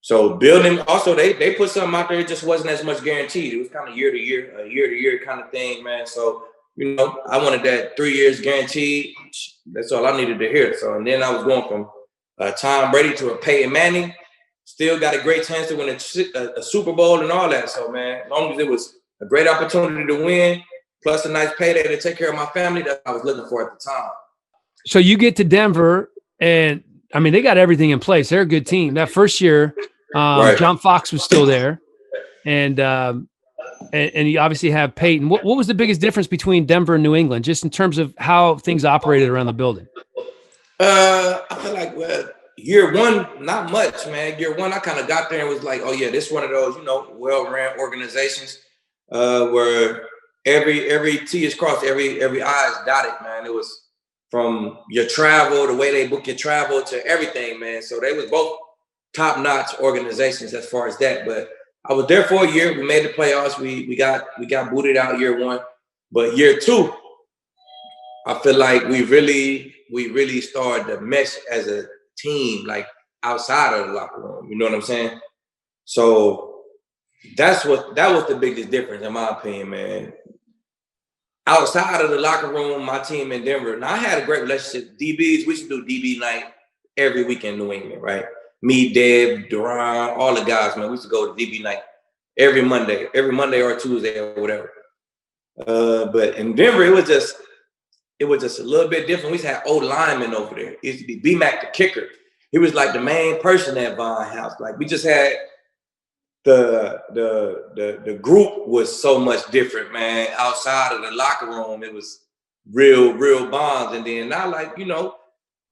So building, also they put something out there, it just wasn't as much guaranteed. It was kind of year to year kind of thing, man. So, I wanted that 3 years guaranteed. That's all I needed to hear. So, and then I was going from Tom Brady to a Peyton Manning. Still got a great chance to win a Super Bowl and all that. So, man, as long as it was a great opportunity to win, plus a nice payday to take care of my family, that I was looking for at the time. So you get to Denver, and I mean, they got everything in place. They're a good team. That first year, John Fox was still there, and you obviously have Peyton. What was the biggest difference between Denver and New England, just in terms of how things operated around the building? I feel like year one, not much, man. Year one, I kind of got there and was like, oh yeah, this is one of those, well-ran organizations where every T is crossed, every I is dotted, man. It was from your travel, the way they book your travel, to everything, man. So they was both top-notch organizations as far as that. But I was there for a year. We made the playoffs. We got booted out year one. But year two, I feel like we really started to mesh as a team, like outside of the locker room. You know what I'm saying? So that was the biggest difference, in my opinion, man. Outside of the locker room, my team in Denver, now I had a great relationship. DBs, we should do DB night every week in New England, right? Me, Deb, Duran, all the guys, man. We used to go to DB night every Monday or Tuesday or whatever. But in Denver, it it was just a little bit different. We used to have old linemen over there. It used to be B-Mac the kicker. He was like the main person at Vine House. Like we just had the group was so much different, man. Outside of the locker room, it was real bonds. And then now, like, you know,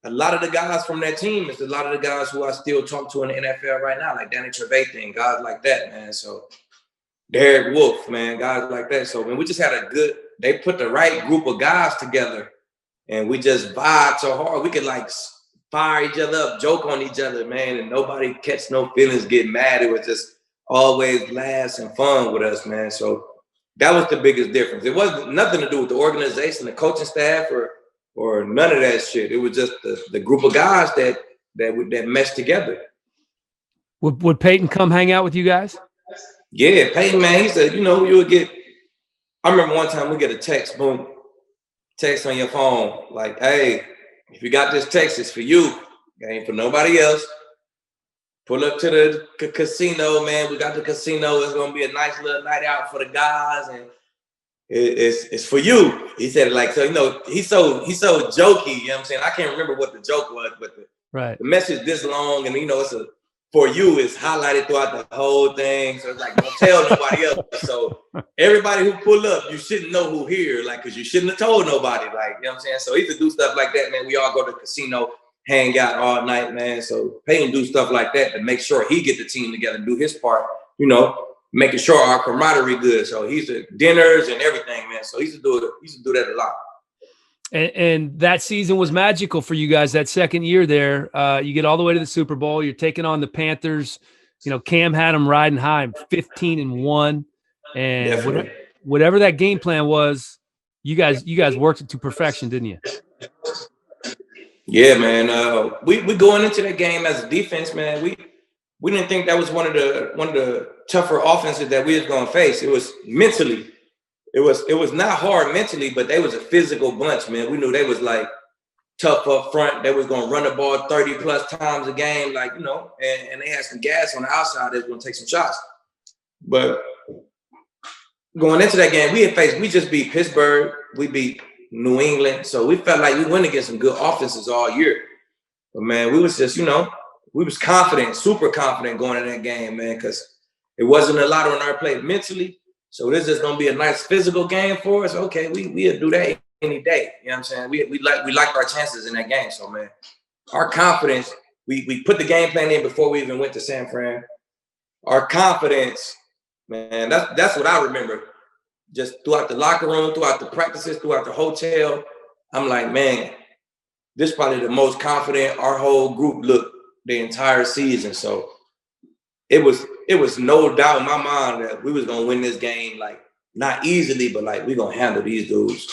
a lot of the guys from that team, it's a lot of the guys who I still talk to in the NFL right now, like Danny Trevathan, guys like that, man. So Derek Wolf, man, guys like that. So when we just had they put the right group of guys together and we just vibe so hard. We could like fire each other up, joke on each other, man, and nobody catch no feelings, get mad. It was just always laughs and fun with us, man. So that was the biggest difference. It wasn't nothing to do with the organization, the coaching staff, or none of that shit. It was just the group of guys that meshed together. Would Peyton come hang out with you guys? Yeah, Peyton, man, he said, you know, I remember one time we get a text, boom, text on your phone, like, hey, if you got this text, it's for you. It ain't for nobody else. Pull up to the casino, man. We got the casino. It's gonna be a nice little night out for the guys, and it's for you. He said it like, so, you know, he's so jokey, you know what I'm saying? I can't remember what the joke was, but the message this long, and you know, it's for you is highlighted throughout the whole thing. So it's like, don't tell nobody else. So everybody who pull up, you shouldn't know who here, like, because you shouldn't have told nobody, like, you know what I'm saying? So he used to do stuff like that, man. We all go to the casino, hang out all night, man. So Peyton do stuff like that to make sure he get the team together and do his part, you know, making sure our camaraderie good. So he's at dinners and everything, man. So he used to do that a lot. And that season was magical for you guys. That second year there, you get all the way to the Super Bowl. You're taking on the Panthers. You know, Cam had them riding high, 15-1, and whatever that game plan was, you guys worked it to perfection, didn't you? Yeah, man. We going into that game as a defense, man. We didn't think that was one of the tougher offenses that we was gonna face. It was mentally. It was not hard mentally, but they was a physical bunch, man. We knew they was like tough up front. They was gonna run the ball 30 plus times a game, like, you know, and they had some gas on the outside. They was gonna take some shots. But going into that game, we just beat Pittsburgh, we beat New England, so we felt like we went against some good offenses all year. But man, we was just, you know, we was confident, super confident going in that game, man, because it wasn't a lot on our plate mentally. So this is gonna be a nice physical game for us. Okay, we'll do that any day. You know what I'm saying? We liked our chances in that game. So man, our confidence, we put the game plan in before we even went to San Fran. Our confidence, man, that's what I remember. Just throughout the locker room, throughout the practices, throughout the hotel, I'm like, man, this is probably the most confident our whole group looked the entire season. So it was no doubt in my mind that we was gonna win this game, like not easily, but like we gonna handle these dudes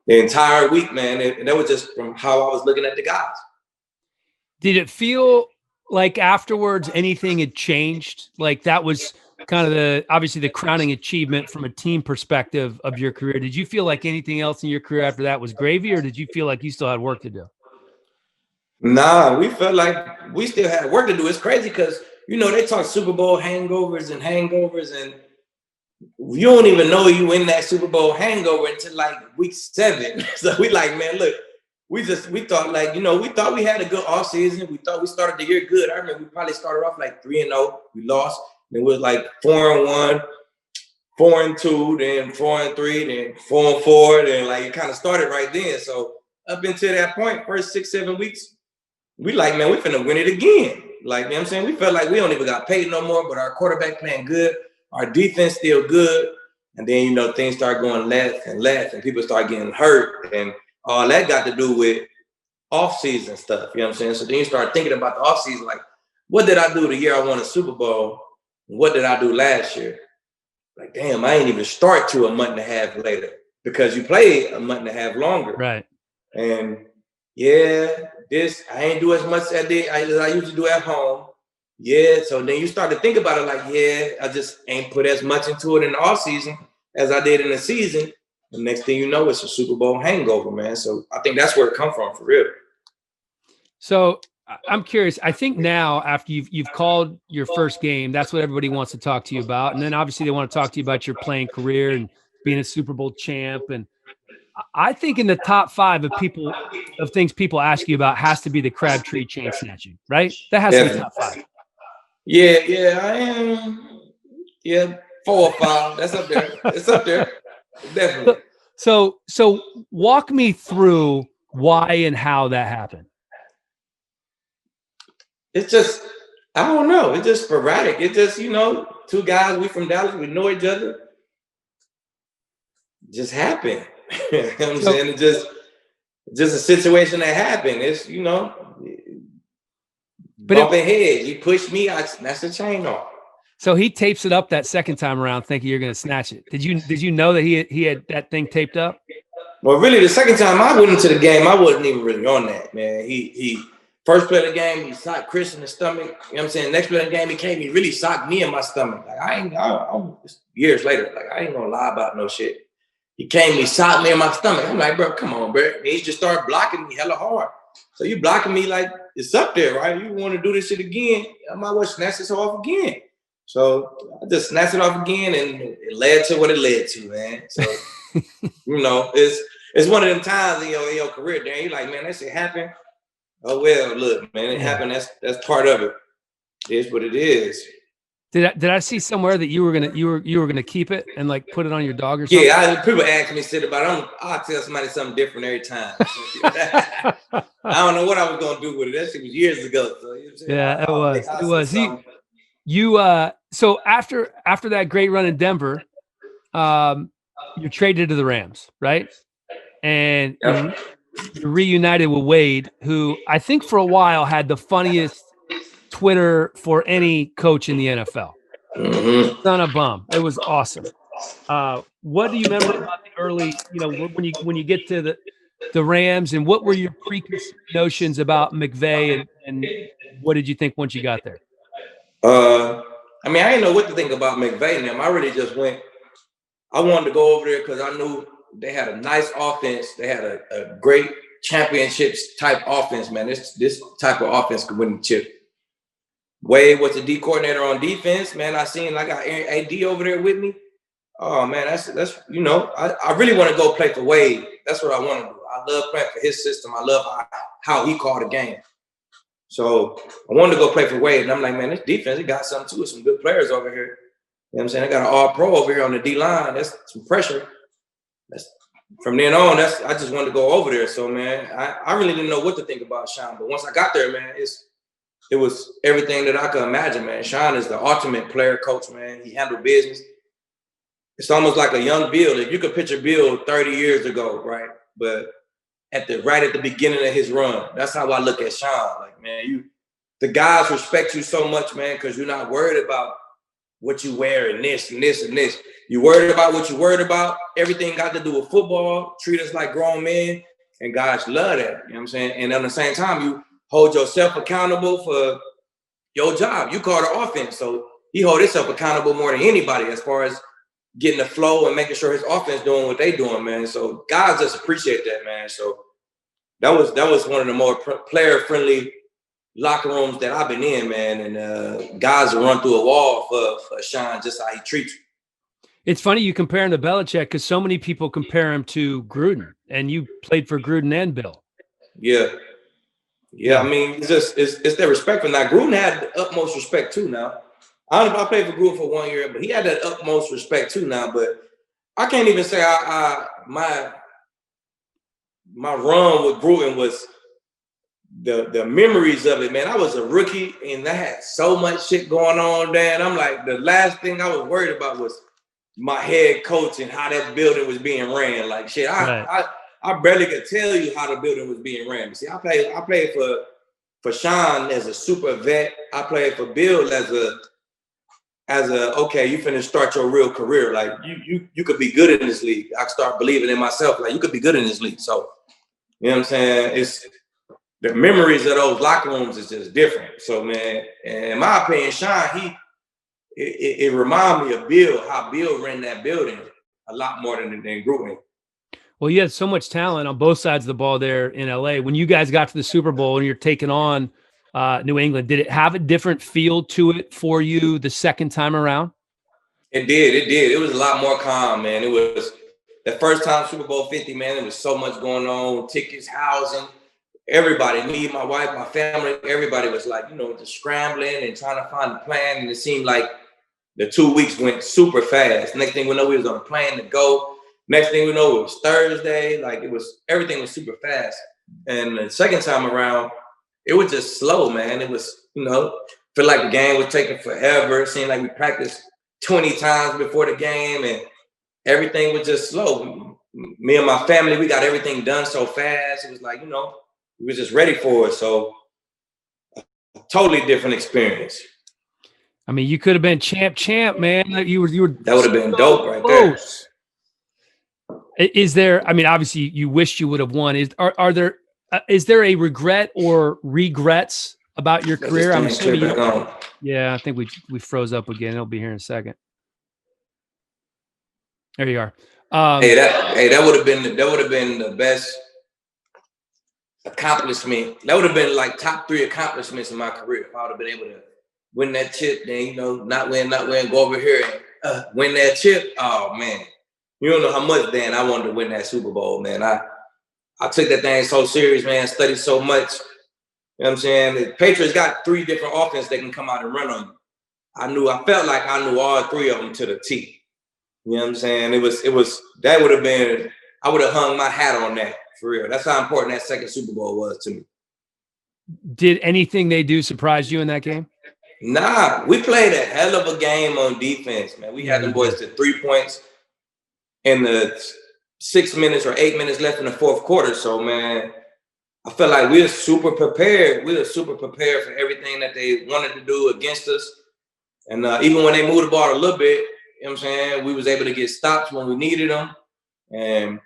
the entire week, man. And that was just from how I was looking at the guys. Did it feel like afterwards anything had changed? Like that was kind of obviously the crowning achievement from a team perspective of your career. Did you feel like anything else in your career after that was gravy, or did you feel like you still had work to do? Nah, we felt like we still had work to do. It's crazy because, you know, they talk Super Bowl hangovers, and you don't even know you in that Super Bowl hangover until like week 7. So we like, man, look, we thought like, you know, we thought we had a good offseason. We thought we started the year good. I remember we probably started off like 3-0. We lost. Then it was like 4-1, 4-2, then 4-3, then 4-4. Then like it kind of started right then. So up until that point, first 6-7 weeks, we like, man, we finna win it again. Like, you know what I'm saying? We felt like we don't even got paid no more, but our quarterback playing good. Our defense still good. And then, you know, things start going left, and people start getting hurt. And all that got to do with off-season stuff. You know what I'm saying? So then you start thinking about the off-season, like, what did I do the year I won a Super Bowl? What did I do last year? Like, damn, I ain't even start to a month and a half later because you played a month and a half longer. Right. And yeah, I ain't do as much as I used to do at home. Yeah, so then you start to think about it like, yeah, I just ain't put as much into it in the offseason as I did in the season. The next thing you know, it's a Super Bowl hangover, man. So I think that's where it come from for real. So I'm curious. I think now after you've called your first game, that's what everybody wants to talk to you about. And then obviously they want to talk to you about your playing career and being a Super Bowl champ. And I think in the top 5 of things people ask you about has to be the Crabtree chain snatching, right? That has to be top 5. Yeah, I am. Yeah, 4 or 5. That's up there. It's up there. Definitely. So walk me through why and how that happened. It's just, I don't know. It's just sporadic. It's just, two guys, we from Dallas, we know each other. Just happened. You know what I'm saying? It's just a situation that happened. It's, bumping heads. You push me, I snatch the chain off. So he tapes it up that second time around thinking you're going to snatch it. Did you know that he had that thing taped up? Well, really, the second time I went into the game, I wasn't even really on that, man. He first play of the game, he socked Chris in the stomach. You know what I'm saying? Next play of the game, he really socked me in my stomach. Like, I'm years later, like, I ain't going to lie about no shit. He socked me in my stomach. I'm like, bro, come on, bro. And he just started blocking me hella hard. So you blocking me like it's up there, right? You want to do this shit again, I might well snatch this off again. So I just snatched it off again, and it led to what it led to, man. So, it's one of them times in your career, Dan. You're like, man, that shit happened. Oh, well, look, man, it happened. That's part of it. It is what it is. Did I see somewhere that you were gonna keep it and like put it on your dog or something? Yeah, people ask me shit about it. I'll tell somebody something different every time. I don't know what I was gonna do with it. That shit was years ago. So, it was. So after that great run in Denver, you traded to the Rams, right? And you reunited with Wade, who I think for a while had the funniest Twitter for any coach in the NFL. Mm-hmm. Son of a bum. It was awesome. What do you remember about the early, when you get to the Rams, and what were your preconceived notions about McVay, and what did you think once you got there? I didn't know what to think about McVay and them. I really just I wanted to go over there because I knew they had a nice offense. They had a great championships type offense, man. This type of offense could win the chip. Wade was the D coordinator on defense, man. I seen I got AD over there with me. Oh man, that's I really want to go play for Wade. That's what I want to do. I love playing for his system. I love how he called the game. So I wanted to go play for Wade, and I'm like, man, this defense, it got something to it. Some good players over here. You know what I'm saying? I got an all-pro over here on the D-line. That's some pressure. From then on, I just wanted to go over there. So, man, I really didn't know what to think about Sean. But once I got there, man, it was everything that I could imagine, man. Sean is the ultimate player coach, man. He handled business. It's almost like a young Bill. If you could picture Bill 30 years ago, right? But right at the beginning of his run. That's how I look at Sean. Like, man, the guys respect you so much, man, because you're not worried about what you wear and this and this and this. You worried about what you worried about. Everything got to do with football. Treat us like grown men, and guys love that. You know what I'm saying? And at the same time, you hold yourself accountable for your job. You call the offense, so he hold himself accountable more than anybody as far as getting the flow and making sure his offense doing what they doing, man. So guys just appreciate that, man. So that was one of the more player-friendly locker rooms that I've been in, man. And guys will run through a wall for Sean, just how he treats you. It's funny you compare him to Belichick because so many people compare him to Gruden, and you played for Gruden and Bill. Yeah. It's their respect for now. Gruden had the utmost respect too now. I don't know if I played for Gruden for 1 year, but he had that utmost respect too now. But I can't even say my run with Gruden was the memories of it, man. I was a rookie and I had so much shit going on, Dan. I'm like, the last thing I was worried about was my head coach and how that building was being ran. Like shit, I barely could tell you how the building was being ran. See, I played for Sean as a super vet. I played for Bill as a okay, you finna start your real career. Like you could be good in this league. I start believing in myself. Like you could be good in this league. So you know what I'm saying? It's the memories of those locker rooms is just different. So man, in my opinion, Sean, it reminded me of Bill, how Bill ran that building a lot more than Gruden. Well, you had so much talent on both sides of the ball there in LA. When you guys got to the Super Bowl and you're taking on New England, did it have a different feel to it for you the second time around? It did. It was a lot more calm, man. It the first time Super Bowl 50, man, there was so much going on, tickets, housing, everybody, me, my wife, my family, everybody was like, just scrambling and trying to find a plan. And it seemed like the 2 weeks went super fast. Next thing we know, we was on a plane to go. Next thing we know, it was Thursday. Like everything was super fast. And the second time around, it was just slow, man. It was, feel like the game was taking forever. It seemed like we practiced 20 times before the game and everything was just slow. Me and my family, we got everything done so fast. It was like, we were just ready for it. So a totally different experience. I mean, you could have been champ, man. You were. That would have been dope right there. Is there? I mean, obviously, you wished you would have won. Is there a regret or regrets about your career? I'm assuming. Yeah, I think we froze up again. It'll be here in a second. There you are. That would have been the best accomplishment. That would have been like top 3 accomplishments in my career if I would have been able to win that chip. Then not win, go over here and win that chip. Oh man, you don't know how much, Dan, I wanted to win that Super Bowl, man. I took that thing so serious, man. Studied so much. You know what I'm saying? The Patriots got 3 different offenses that can come out and run on you. I felt like I knew all 3 of them to the T. You know what I'm saying? It was that would have been, I would have hung my hat on that for real. That's how important that second Super Bowl was to me. Did anything they do surprise you in that game? Nah, we played a hell of a game on defense, man. We had them boys to 3 points in the 6 minutes or 8 minutes left in the fourth quarter. So, man, I felt like we were super prepared. We were super prepared for everything that they wanted to do against us. And even when they moved the ball a little bit, you know what I'm saying, we was able to get stops when we needed them. And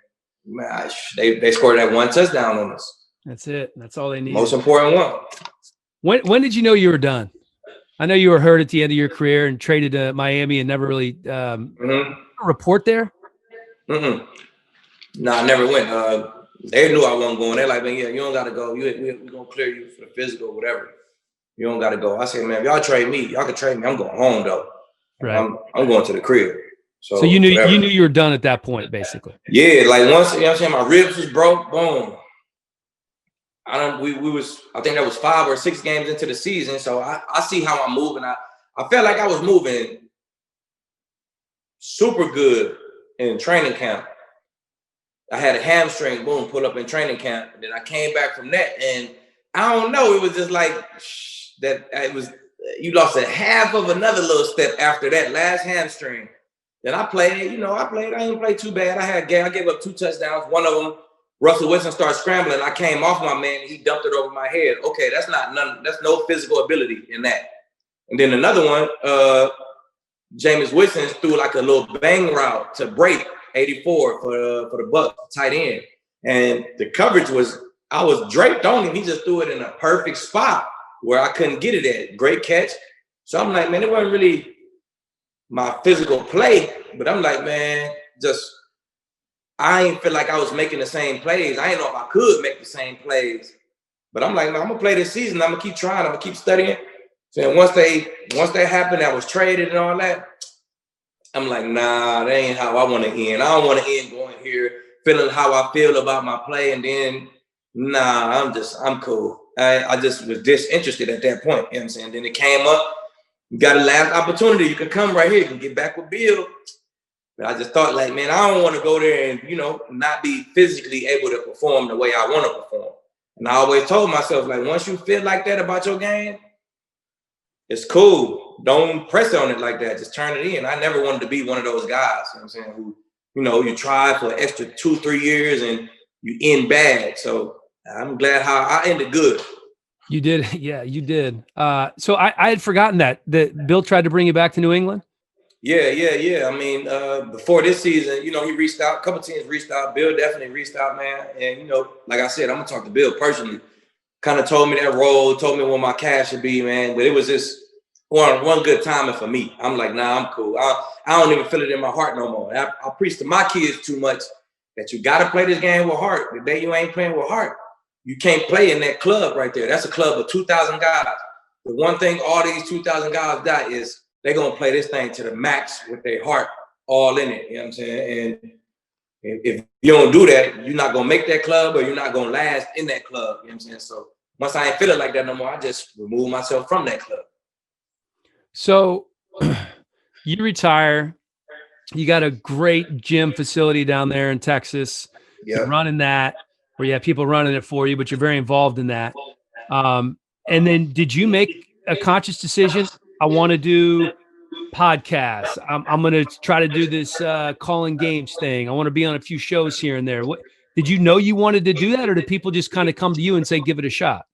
man, they scored that 1 touchdown on us. That's it. That's all they need. Most important one. When did you know you were done? I know you were hurt at the end of your career and traded to Miami and never really report there. No, I never went. They knew I wasn't going. They're like, man, yeah, you don't got to go. We're going to clear you for the physical or whatever. You don't got to go. I said, man, if y'all trade me, y'all can trade me. I'm going home, though. Right. I'm going to the crib. So you knew you were done at that point, basically. Yeah, like once, you know what I'm saying, my ribs was broke, boom. I think that was 5 or 6 games into the season. So I see how I'm moving. I felt like I was moving super good in training camp. I had a hamstring, boom, pull up in training camp. And then I came back from that. And I don't know, it was just like you lost a half of another little step after that last hamstring. Then I played, I didn't play too bad. I gave up 2 touchdowns. One of them, Russell Wilson started scrambling. I came off my man and he dumped it over my head. Okay, that's no physical ability in that. And then another one, Jameis Winston threw like a little bang route to break 84 for the Bucs tight end. And the coverage I was draped on him. He just threw it in a perfect spot where I couldn't get it at. Great catch. So I'm like, man, it wasn't really my physical play, but I'm like, man, I ain't feel like I was making the same plays. I didn't know if I could make the same plays, but I'm like, man, I'm gonna play this season. I'm gonna keep trying. I'm gonna keep studying. So once that happened, I was traded and all that. I'm like, nah, that ain't how I want to end. I don't want to end going here feeling how I feel about my play, and then nah, I'm cool. I just was disinterested at that point. You know what I'm saying? Then it came up. You got a last opportunity. You can come right here. You can get back with Bill. But I just thought, like, man, I don't want to go there and, not be physically able to perform the way I want to perform. And I always told myself, like, once you feel like that about your game, it's cool. Don't press on it like that. Just turn it in. I never wanted to be one of those guys, you know what I'm saying, who, you try for an extra 2-3 years and you end bad. So I'm glad how I ended good. You did. Yeah, you did. So I had forgotten that Bill tried to bring you back to New England. Yeah. I mean, before this season, he reached out. A couple teams reached out. Bill definitely reached out, man. And, like I said, I'm going to talk to Bill personally. Kind of told me that role, told me what my cash should be, man. But it was just one good timing for me. I'm like, nah, I'm cool. I don't even feel it in my heart no more. I preach to my kids too much that you got to play this game with heart. The day you ain't playing with heart, you can't play in that club right there. That's a club of 2,000 guys. The one thing all these 2,000 guys got is they're going to play this thing to the max with their heart all in it. You know what I'm saying? And If you don't do that, you're not gonna make that club, or you're not gonna last in that club. You know what I'm saying? So once I ain't feeling like that no more, I just remove myself from that club. So you retire. You got a great gym facility down there in Texas. You're running that, where you have people running it for you, but you're very involved in that. And then did you make a conscious decision? I want to do podcasts. I'm going to try to do this calling games thing. I want to be on a few shows here and there. What did you know you wanted to do that, or did people just kind of come to you and say, give it a shot?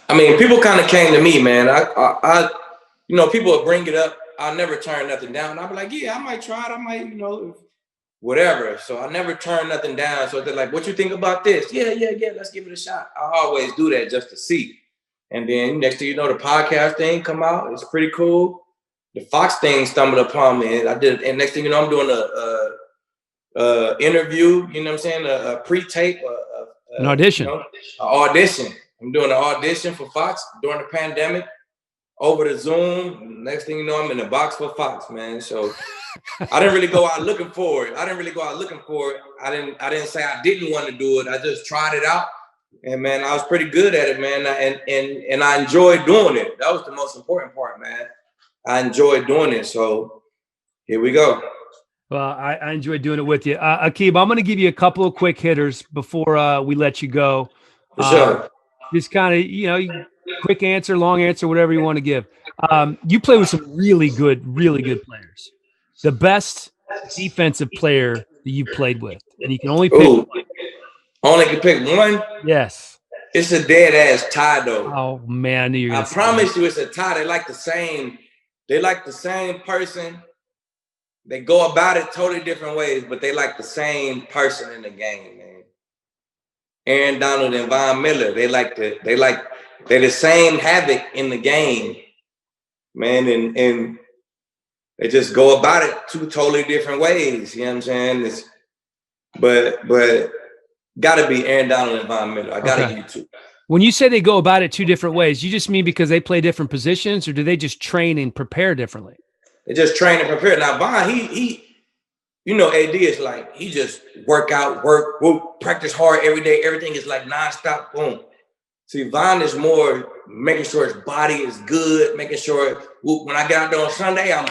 I mean, people kind of came to me, man. I people would bring it up. I'll never turn nothing down. I'll be like, yeah, I might try it. I might, whatever. So I never turn nothing down. So they're like, what you think about this? Yeah, let's give it a shot. I always do that just to see. And then next thing you know, the podcast thing come out. It's pretty cool. The Fox thing stumbled upon me, and I did. And next thing you know, I'm doing a interview. You know what I'm saying? A pre-tape, an audition. An audition. I'm doing an audition for Fox during the pandemic over the Zoom. Next thing you know, I'm in the box for Fox, man. So I didn't really go out looking for it. I didn't say I didn't want to do it. I just tried it out. And man, I was pretty good at it, man. And I enjoyed doing it. That was the most important part, man. I enjoyed doing it. So here we go. Well, I enjoyed doing it with you. Aqib, I'm going to give you a couple of quick hitters before we let you go. For sure. Just kind of, quick answer, long answer, whatever you want to give. You play with some really good players. The best defensive player that you played with, and you can only pick one. Only can pick one? Yes. It's a dead ass tie, though. Oh man, I knew you were gonna say promise that. you, it's a tie. They like the same person. They go about it totally different ways, but they like the same person in the game, man. Aaron Donald and Von Miller, they're the same havoc in the game, man, and they just go about it two totally different ways. You know what I'm saying? But gotta be Aaron Donald and Von Miller. I gotta give you two. When you say they go about it two different ways, you just mean because they play different positions, or do they just train and prepare differently? They just train and prepare. Now Von, he AD is like, he just work, practice hard every day. Everything is like nonstop, boom. See, Von is more making sure his body is good, making sure when I get out there on Sunday, I'm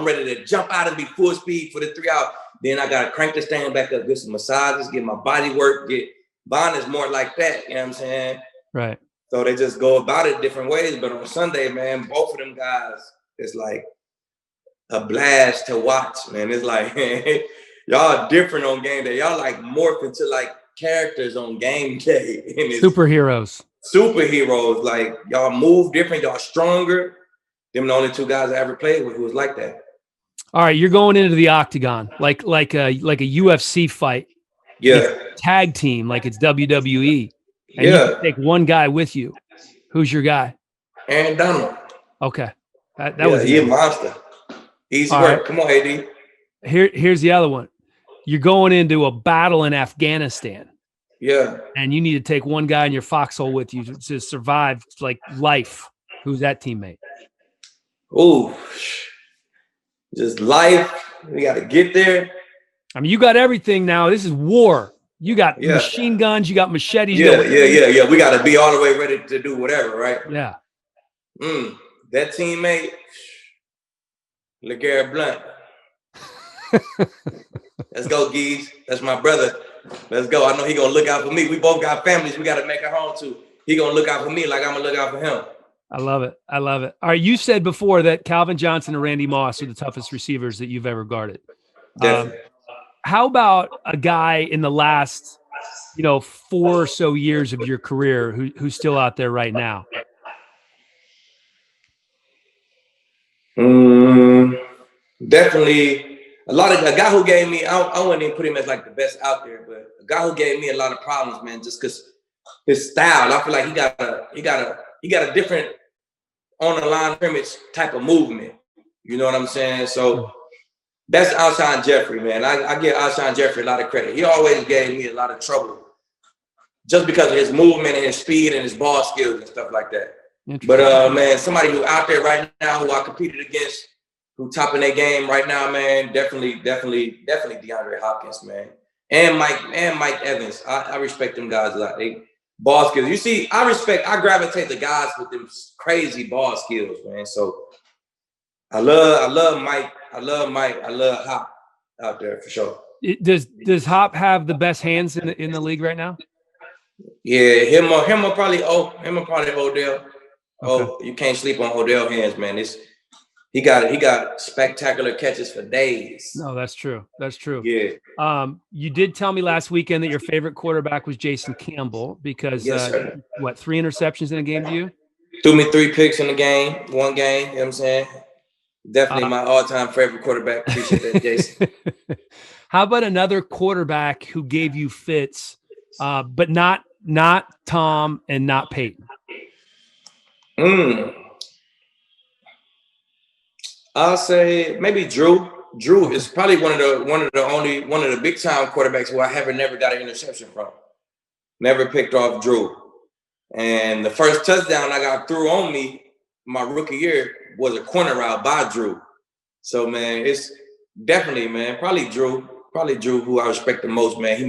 ready to jump out and be full speed for the 3 hours. Then I got to crank the stand back up, get some massages, get my body work. Von is more like that, you know what I'm saying? Right. So they just go about it different ways. But on Sunday, man, both of them guys, it's like a blast to watch, man. It's like, y'all different on game day. Y'all like morph into like characters on game day. Superheroes. Like y'all move different. Y'all stronger. Them the only two guys I ever played with who was like that. All right, you're going into the octagon, like a UFC fight. Yeah. It's tag team, like it's WWE. And you can take one guy with you. Who's your guy? Aaron Donald. Okay. That was he a monster. Easy work. Right. Come on, AD. Here's the other one. You're going into a battle in Afghanistan. Yeah. And you need to take one guy in your foxhole with you to survive like life. Who's that teammate? Ooh. Just life. We got to get there. I mean, you got everything now. This is war. You got machine guns. You got machetes. Yeah. We got to be all the way ready to do whatever, right? Yeah. That teammate, LeGarrette Blount. Let's go, Geese. That's my brother. Let's go. I know he gonna look out for me. We both got families we got to make it home to. He gonna look out for me like I'm gonna look out for him. I love it. All right, you said before that Calvin Johnson and Randy Moss are the toughest receivers that you've ever guarded. How about a guy in the last, 4 or so years of your career who's still out there right now? Definitely a guy who gave me, I wouldn't even put him as like the best out there, but a guy who gave me a lot of problems, man, just because his style. I feel like he got a different on the line scrimmage type of movement. You know what I'm saying? So that's Alshon Jeffrey, man. I give Alshon Jeffrey a lot of credit. He always gave me a lot of trouble just because of his movement and his speed and his ball skills and stuff like that. But man, somebody who out there right now who I competed against, who topping their game right now, man, definitely DeAndre Hopkins, man. and Mike Evans. I respect them guys a lot. They ball skills. You see, I gravitate to guys with them crazy ball skills, man. So I love Mike. I love Hop out there for sure. Does Hop have the best hands in the league right now? Yeah, him or probably Odell. Okay. Oh, you can't sleep on Odell hands, man. He got spectacular catches for days. No, that's true. That's true. Yeah. You did tell me last weekend that your favorite quarterback was Jason Campbell because yes, 3 interceptions in a game to you? Threw me 3 picks in the game, one game, you know what I'm saying? Definitely my all-time favorite quarterback. Appreciate that, Jason. How about another quarterback who gave you fits, but not Tom and not Peyton? I'll say maybe Drew. Drew is probably one of the big time quarterbacks who I never got an interception from. Never picked off Drew. And the first touchdown I got threw on me my rookie year was a corner route by Drew. So man, it's definitely, man, probably Drew who I respect the most, man. He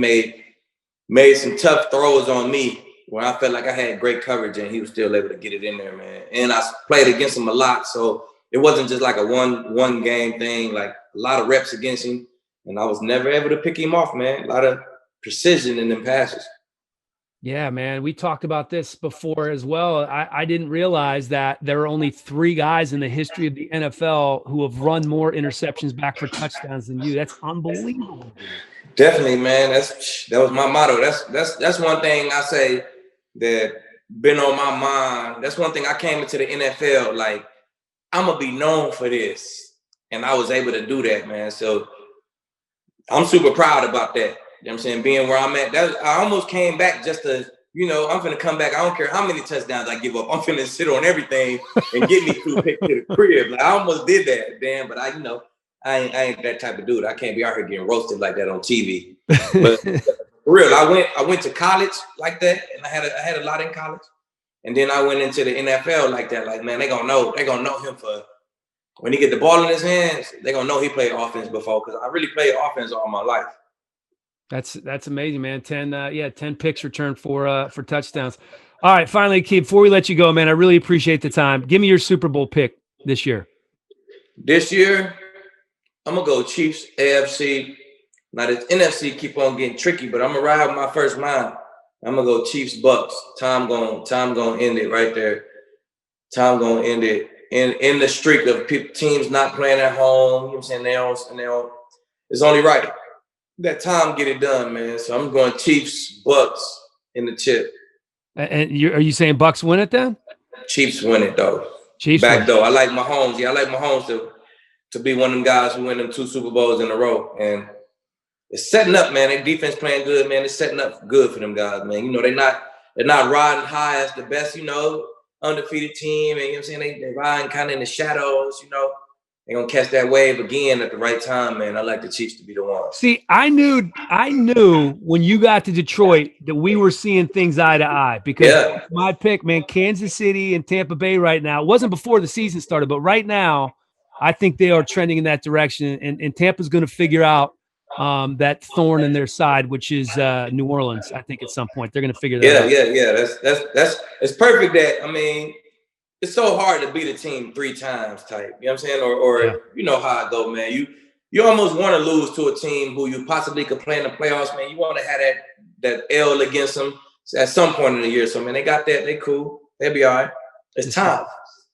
made some tough throws on me when I felt like I had great coverage and he was still able to get it in there, man. And I played against him a lot, so it wasn't just like a one game thing, like a lot of reps against him. And I was never able to pick him off, man. A lot of precision in them passes. Yeah, man. We talked about this before as well. I didn't realize that there are only 3 guys in the history of the NFL who have run more interceptions back for touchdowns than you. That's unbelievable. Definitely, man. That was my motto. That's one thing I say that been on my mind. That's one thing I came into the NFL like, I'm gonna be known for this, and I was able to do that, man. So I'm super proud about that. You know what I'm saying? Being where I'm at, I almost came back just to, I'm finna come back. I don't care how many touchdowns I give up. I'm finna sit on everything and get me 2 picks to the crib. Like, I almost did that, damn. But I ain't that type of dude. I can't be out here getting roasted like that on TV. But for real, I went to college like that, and I had a lot in college. And then I went into the NFL like that. Like, man, they gonna know him for when he get the ball in his hands. They gonna know he played offense before, because I really played offense all my life. That's amazing, man. 10 picks returned for touchdowns. All right, finally, Aqib, before we let you go, man, I really appreciate the time. Give me your Super Bowl pick this year. This year, I'm gonna go Chiefs, AFC. Now the NFC keep on getting tricky, but I'm gonna ride with my first mind. I'm gonna go Chiefs, Bucks. Tom gonna end it right there. Tom gonna end it in the streak of teams not playing at home. You know what I'm saying? They don't. It's only right that Tom get it done, man. So I'm going Chiefs, Bucks in the chip. And are you saying Bucks win it then? Chiefs win it though. Chiefs back though. I like Mahomes. Yeah, I like Mahomes to be one of them guys who win them 2 Super Bowls in a row. And it's setting up, man. Their defense playing good, man. It's setting up good for them guys, man. They're not riding high as the best, undefeated team. And you know what I'm saying? They riding kind of in the shadows, They're gonna catch that wave again at the right time, man. I like the Chiefs to be the ones. See, I knew when you got to Detroit that we were seeing things eye to eye, because my pick, man, Kansas City and Tampa Bay right now. It wasn't before the season started, but right now, I think they are trending in that direction. And Tampa's going to figure out that thorn in their side, which is New Orleans. I think at some point they're going to figure that out. Yeah. It's perfect. It's so hard to beat a team 3 times type. You know what I'm saying? Or you know how it go, man. You almost want to lose to a team who you possibly could play in the playoffs, man. You want to have that L against them at some point in the year. So, man, they got that. They cool. They'll be all right. It's time.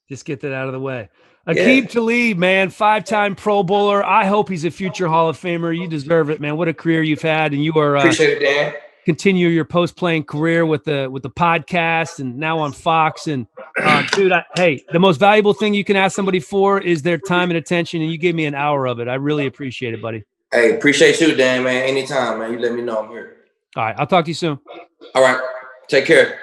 Just get that out of the way. Aqib Talib, man, 5-time Pro Bowler. I hope he's a future Hall of Famer. You deserve it, man. What a career you've had, and you are appreciate it, Dan. Continue your post-playing career with the podcast and now on Fox. And dude, the most valuable thing you can ask somebody for is their time and attention, and you gave me an hour of it. I really appreciate it, buddy. Hey, appreciate you, Dan, man. Anytime, man. You let me know I'm here. All right, I'll talk to you soon. All right, take care.